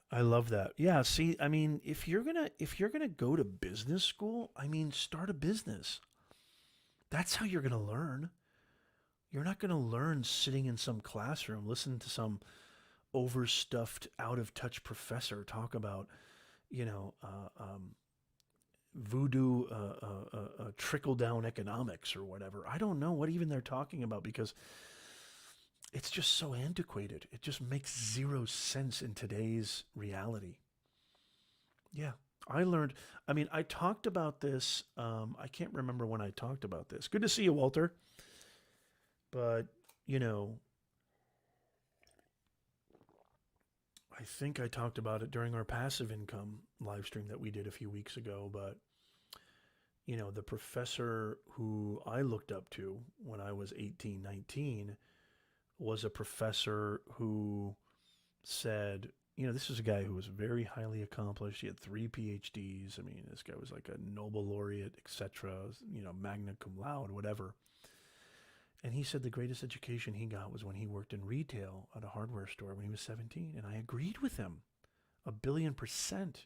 I love that. Yeah, see, if you're gonna go to business school, start a business. That's how you're gonna learn. You're not gonna learn sitting in some classroom, listening to some overstuffed, out of touch professor talk about, voodoo, trickle down economics or whatever. I don't know what even they're talking about because it's just so antiquated. It just makes zero sense in today's reality. Yeah, I learned. I talked about this. I can't remember when I talked about this. Good to see you, Walter. But, I think I talked about it during our passive income live stream that we did a few weeks ago. But, the professor who I looked up to when I was 18, 19, was a professor who said, this is a guy who was very highly accomplished. He had 3 PhDs. I mean, this guy was like a Nobel laureate, etc., magna cum laude, whatever. And he said the greatest education he got was when he worked in retail at a hardware store when he was 17. And I agreed with him 1,000,000,000%.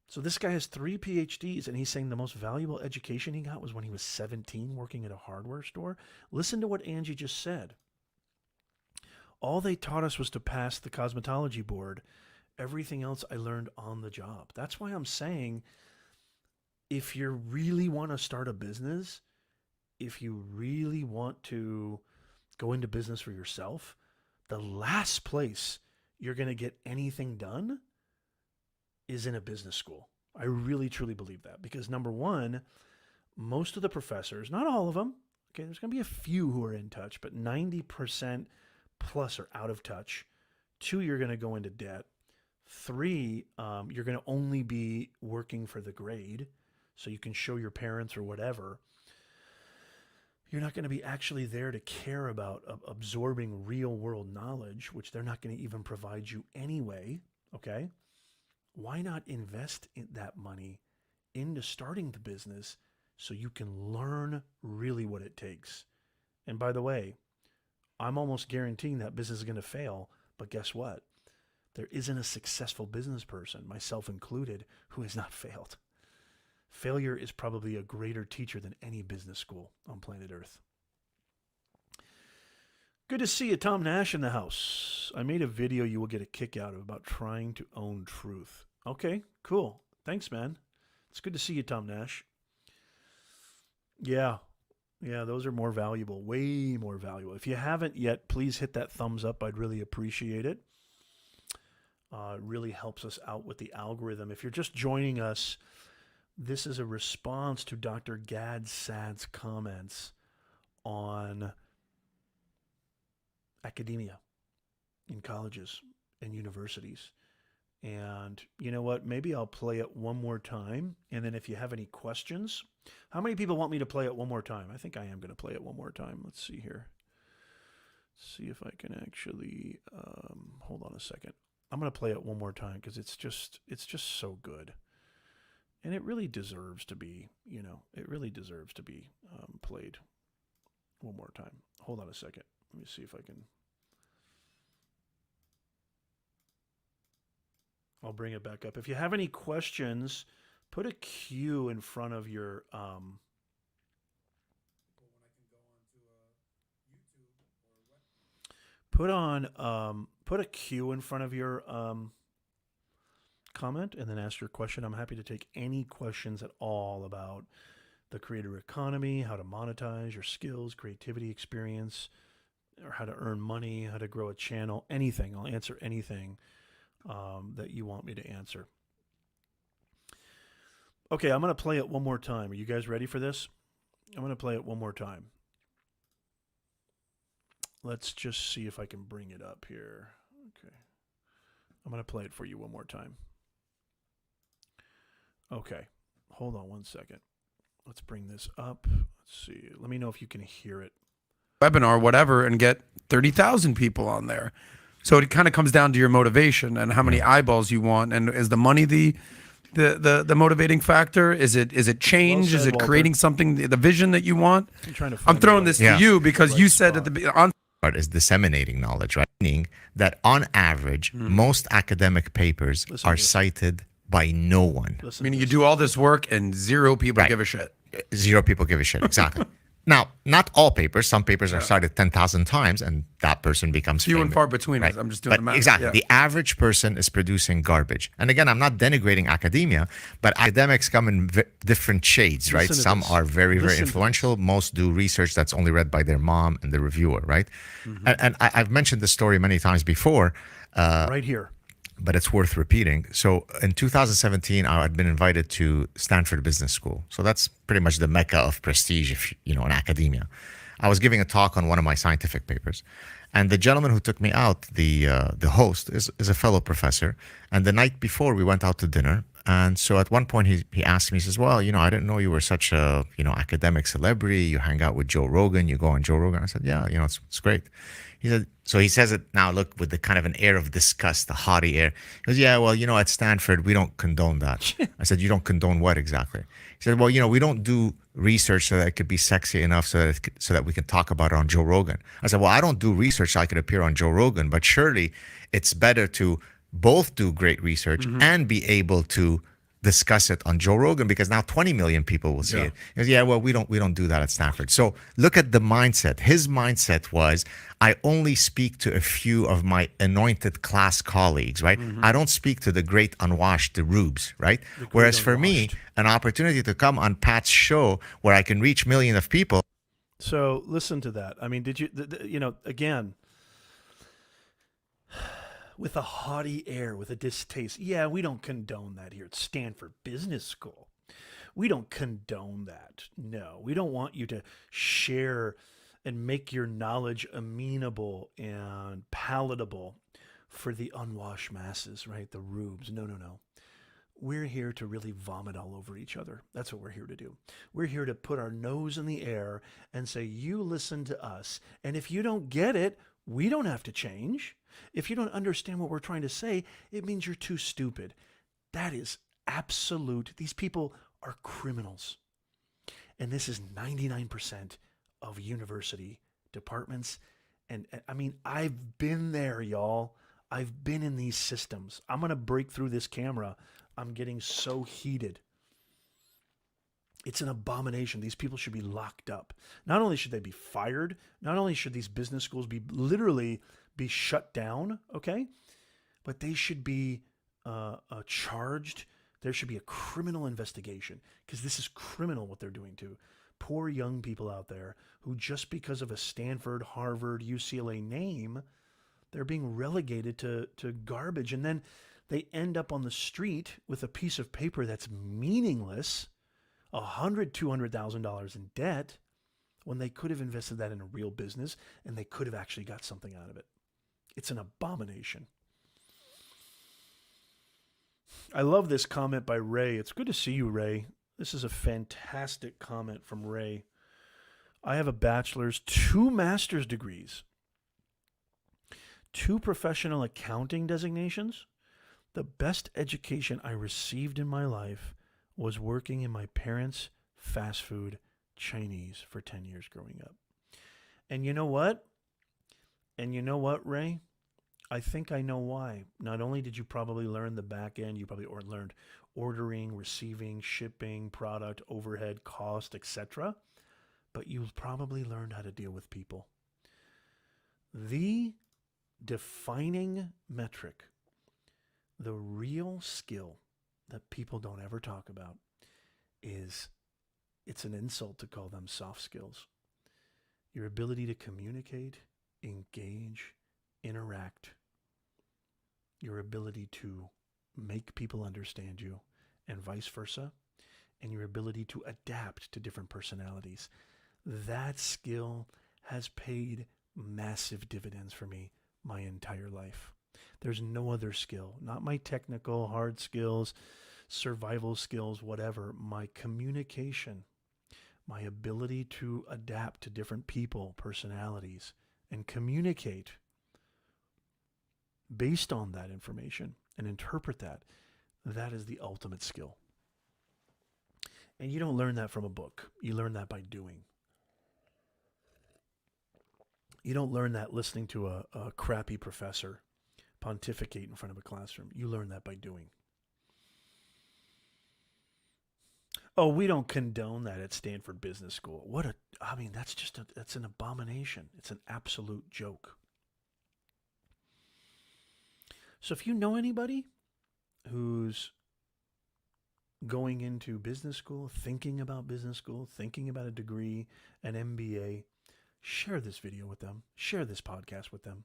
So this guy has 3 PhDs, and he's saying the most valuable education he got was when he was 17 working at a hardware store. Listen to what Angie just said. All they taught us was to pass the cosmetology board. Everything else I learned on the job. That's why I'm saying if you really want to start a business, if you really want to go into business for yourself, the last place you're going to get anything done is in a business school. I really, truly believe that. Because number one, most of the professors, not all of them, okay, there's going to be a few who are in touch, but 90% plus are out of touch. 2, you're going to go into debt. 3, you're going to only be working for the grade, so you can show your parents or whatever. You're not going to be actually there to care about absorbing real world knowledge, which they're not going to even provide you anyway, okay? Why not invest in that money into starting the business so you can learn really what it takes? And by the way, I'm almost guaranteeing that business is going to fail, but guess what? There isn't a successful business person, myself included, who has not failed. Failure is probably a greater teacher than any business school on planet Earth. Good to see you, Tom Nash in the house. I made a video you will get a kick out of about trying to own truth. Okay, cool. Thanks, man. It's good to see you, Tom Nash. Yeah, those are more valuable, way more valuable. If you haven't yet, please hit that thumbs up. I'd really appreciate it. It really helps us out with the algorithm. If you're just joining us, this is a response to Dr. Gad Saad's comments on academia in colleges and universities. And you know what? Maybe I'll play it one more time. And then if you have any questions, how many people want me to play it one more time? I think I am going to play it one more time. Let's see here. See if I can actually, hold on a second. I'm going to play it one more time because it's just so good. And it really deserves to be, played one more time. Hold on a second. Let me see if I can. I'll bring it back up. If you have any questions, put a Q in front of your. Put a Q in front of your comment and then ask your question. I'm happy to take any questions at all about the creator economy, how to monetize your skills, creativity, experience, or how to earn money, how to grow a channel, anything. I'll answer anything that you want me to answer. Okay, I'm going to play it one more time. Are you guys ready for this? I'm going to play it one more time. Let's just see if I can bring it up here. Okay. I'm going to play it for you one more time. Okay. Hold on one second. Let's bring this up. Let's see. Let me know if you can hear it. Webinar, whatever, and get 30,000 people on there. So it kind of comes down to your motivation and how many eyeballs you want. And is the money the motivating factor? Is it change? Well said, is it Walter. creating something, the vision that you want? I'm throwing this to you because you said at the Part is disseminating knowledge, right? Meaning that on average, most academic papers Listen are to this. cited by no one. meaning you do all this work and 0 people Right. give a shit. 0 people give a shit. Exactly. Now, not all papers. Some papers are cited 10,000 times, and that person becomes Few and famous. far between. Right. I'm just doing But the math. exactly. Yeah. The average person is producing garbage. And again, I'm not denigrating academia, but academics come in different shades, right? Listen to Some this. are very, very Listen to influential. Most do research that's only read by their mom and the reviewer, right? And I've mentioned this story many times before. right here. But it's worth repeating. So in 2017, I had been invited to Stanford Business School. So that's pretty much the mecca of prestige, in academia. I was giving a talk on one of my scientific papers. And the gentleman who took me out, the host, is a fellow professor. And the night before, we went out to dinner. And so at one point he asked me, he says, well, I didn't know you were such a, academic celebrity. You hang out with Joe Rogan, you go on Joe Rogan. I said, yeah, it's great. He said, so he says it now, look, with the kind of an air of disgust, the haughty air. He goes, yeah, well, at Stanford, we don't condone that. I said, you don't condone what exactly? He said, well, we don't do research so that it could be sexy enough so that we can talk about it on Joe Rogan. I said, well, I don't do research so I could appear on Joe Rogan, but surely it's better to both do great research and be able to discuss it on Joe Rogan, because now 20 million people will see it. He goes, yeah, well, we don't do that at Stanford. So look at the mindset. His mindset was, I only speak to a few of my anointed class colleagues, right? I don't speak to the great unwashed, the rubes, right? Whereas for me, an opportunity to come on Pat's show where I can reach millions of people. So listen to that. I mean, did you, again, with a haughty air, with a distaste. Yeah, we don't condone that here at Stanford Business School. We don't condone that. No, we don't want you to share and make your knowledge amenable and palatable for the unwashed masses, right? The rubes. No. We're here to really vomit all over each other. That's what we're here to do. We're here to put our nose in the air and say, you listen to us. And if you don't get it, we don't have to change. If you don't understand what we're trying to say, it means you're too stupid. That is absolute. These people are criminals. And this is 99% of university departments. And I mean, I've been there, y'all. I've been in these systems. I'm going to break through this camera. I'm getting so heated. It's an abomination. These people should be locked up. Not only should they be fired, not only should these business schools literally be shut down, okay? But they should be charged. There should be a criminal investigation, because this is criminal what they're doing to poor young people out there who, just because of a Stanford, Harvard, UCLA name, they're being relegated to garbage. And then they end up on the street with a piece of paper that's meaningless, $100,000, $200,000 in debt, when they could have invested that in a real business and they could have actually got something out of it. It's an abomination. I love this comment by Ray. It's good to see you, Ray. This is a fantastic comment from Ray. I have a bachelor's, 2 master's degrees, 2 professional accounting designations. The best education I received in my life was working in my parents' fast food Chinese for 10 years growing up. And you know what? Ray? I think I know why. Not only did you probably learn the back end, you probably learned ordering, receiving, shipping, product, overhead, cost, etc. But you probably learned how to deal with people. The defining metric, the real skill that people don't ever talk about, is, it's an insult to call them soft skills. Your ability to communicate, engage, interact, your ability to make people understand you, and vice versa, and your ability to adapt to different personalities. That skill has paid massive dividends for me my entire life. There's no other skill, not my technical hard skills, survival skills, whatever. My communication, my ability to adapt to different people, personalities, and communicate based on that information and interpret that, that is the ultimate skill. And you don't learn that from a book. You learn that by doing. You don't learn that listening to a crappy professor pontificate in front of a classroom. You learn that by doing. Oh, we don't condone that at Stanford Business School. That's an abomination. It's an absolute joke. So if you know anybody who's going into business school, thinking about business school, thinking about a degree, an MBA, share this video with them. Share this podcast with them.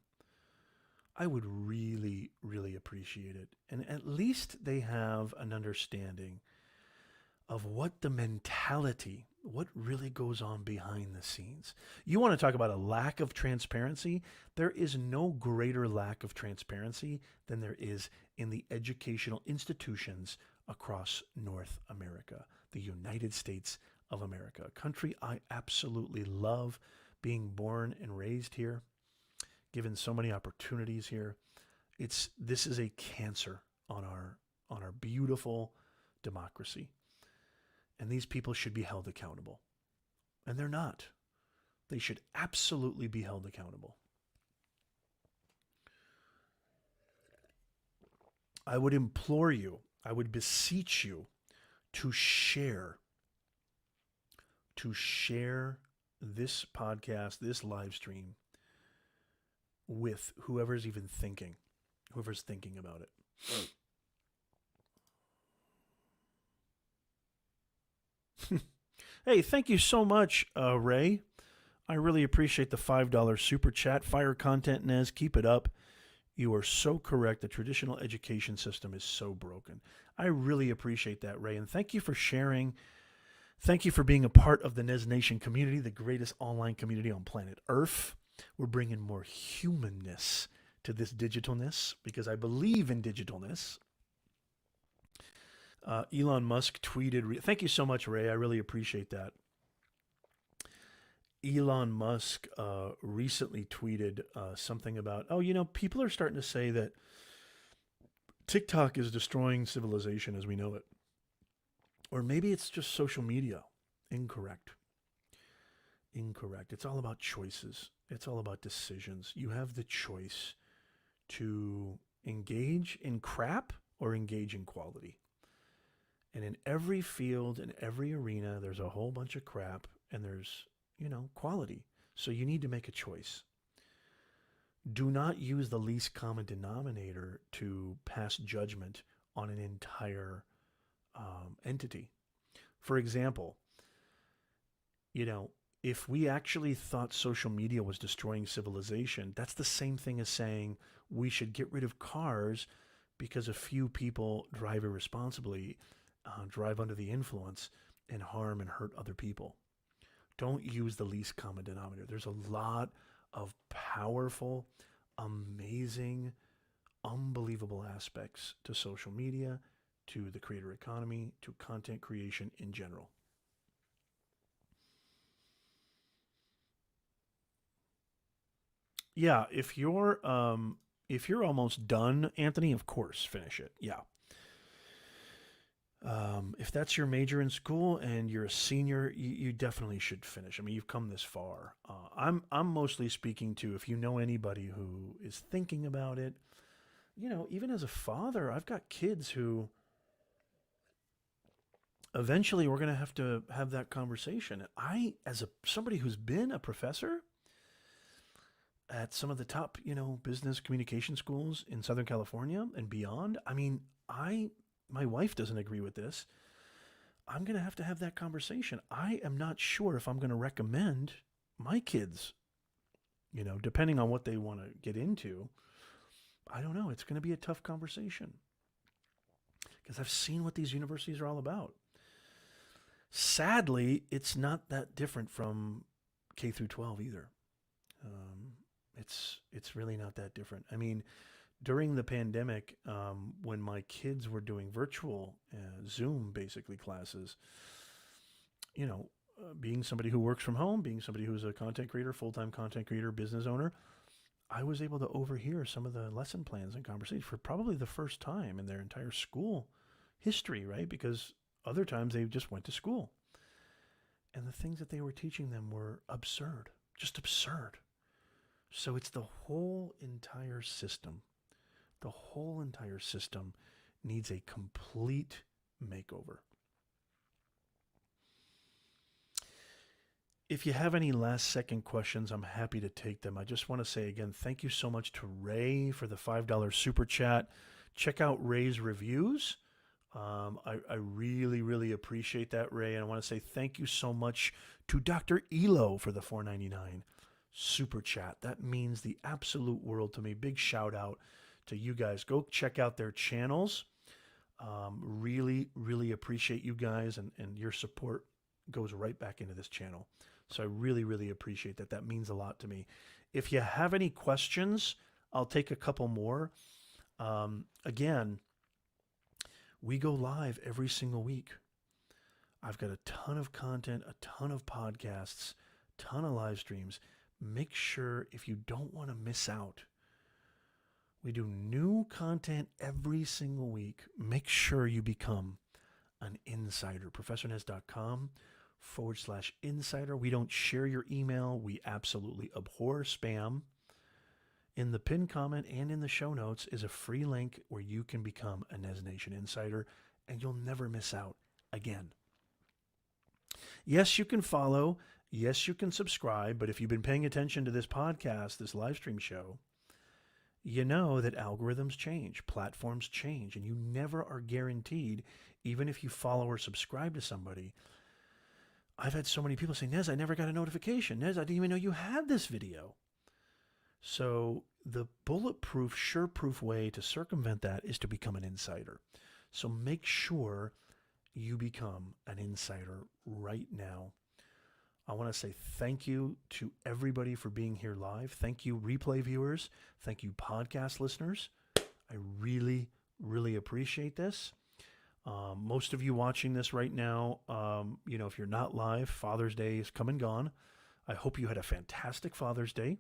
I would really, really appreciate it. And at least they have an understanding of what the mentality, what really goes on behind the scenes. You want to talk about a lack of transparency? There is no greater lack of transparency than there is in the educational institutions across North America, the United States of America, a country I absolutely love, being born and raised here, given so many opportunities here. This is a cancer on our beautiful democracy. And these people should be held accountable. And they're not. They should absolutely be held accountable. I would implore you, I would beseech you to share this podcast, this live stream with whoever's thinking about it. Hey, thank you so much, Ray. I really appreciate the $5 super chat. Fire content, Nez. Keep it up. You are so correct. The traditional education system is so broken. I really appreciate that, Ray. And thank you for sharing. Thank you for being a part of the Nez Nation community, the greatest online community on planet Earth. We're bringing more humanness to this digitalness because I believe in digitalness. Elon Musk tweeted, thank you so much, Ray. I really appreciate that. Elon Musk recently tweeted something about, people are starting to say that TikTok is destroying civilization as we know it. Or maybe it's just social media. Incorrect. It's all about choices. It's all about decisions. You have the choice to engage in crap or engage in quality. And in every field, in every arena, there's a whole bunch of crap and there's quality. So you need to make a choice. Do not use the least common denominator to pass judgment on an entire entity. For example, if we actually thought social media was destroying civilization, that's the same thing as saying we should get rid of cars because a few people drive irresponsibly, drive under the influence, and harm and hurt other people. Don't use the least common denominator. There's a lot of powerful, amazing, unbelievable aspects to social media, to the creator economy, to content creation in general. Yeah, if you're almost done, Anthony, of course, finish it. Yeah. If that's your major in school and you're a senior, you definitely should finish. I mean, you've come this far. I'm mostly speaking to if you know anybody who is thinking about it. Even as a father, I've got kids who eventually we're going to have that conversation. I, as somebody who's been a professor at some of the top, business communication schools in Southern California and beyond, I mean, my wife doesn't agree with this. I'm going to have that conversation. I am not sure if I'm going to recommend my kids, depending on what they want to get into. I don't know. It's going to be a tough conversation because I've seen what these universities are all about. Sadly, it's not that different from K through 12 either. It's really not that different. I mean, during the pandemic, when my kids were doing virtual Zoom, basically classes, being somebody who works from home, being somebody who's a content creator, full-time content creator, business owner, I was able to overhear some of the lesson plans and conversations for probably the first time in their entire school history, right? Because other times they just went to school. And the things that they were teaching them were absurd, just absurd. So it's the whole entire system. The whole entire system needs a complete makeover. If you have any last second questions, I'm happy to take them. I just want to say again, thank you so much to Ray for the $5 super chat. Check out Ray's reviews. I really, really appreciate that, Ray. And I want to say thank you so much to Dr. Elo for the $4.99 super chat. That means the absolute world to me. Big shout out to you guys. Go check out their channels. Really, really appreciate you guys, and your support goes right back into this channel. So I really, really appreciate that. That means a lot to me. If you have any questions, I'll take a couple more. Again, We go live every single week. I've got a ton of content, a ton of podcasts, ton of live streams. Make sure, if you don't want to miss out, we do new content every single week. Make sure you become an insider. ProfessorNez.com/insider. We don't share your email. We absolutely abhor spam. In the pinned comment and in the show notes is a free link where you can become a Nez Nation insider, and you'll never miss out again. Yes, you can follow. Yes, you can subscribe. But if you've been paying attention to this podcast, this live stream show, you know that algorithms change, platforms change, and you never are guaranteed, even if you follow or subscribe to somebody. I've had so many people say, Nez, I never got a notification. Nez, I didn't even know you had this video. So the bulletproof, sure-proof way to circumvent that is to become an insider. So make sure you become an insider right now. I want to say thank you to everybody for being here live. Thank you, replay viewers. Thank you, podcast listeners. I really, really appreciate this. Most of you watching this right now, if you're not live, Father's Day is come and gone. I hope you had a fantastic Father's Day.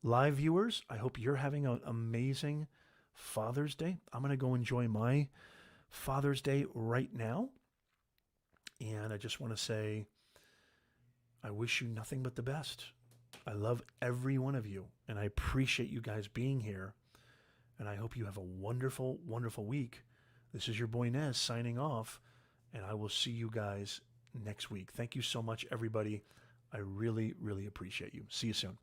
Live viewers, I hope you're having an amazing Father's Day. I'm going to go enjoy my Father's Day right now. And I just want to say, I wish you nothing but the best. I love every one of you, and I appreciate you guys being here. And I hope you have a wonderful, wonderful week. This is your boy Nez signing off, and I will see you guys next week. Thank you so much, everybody. I really, really appreciate you. See you soon.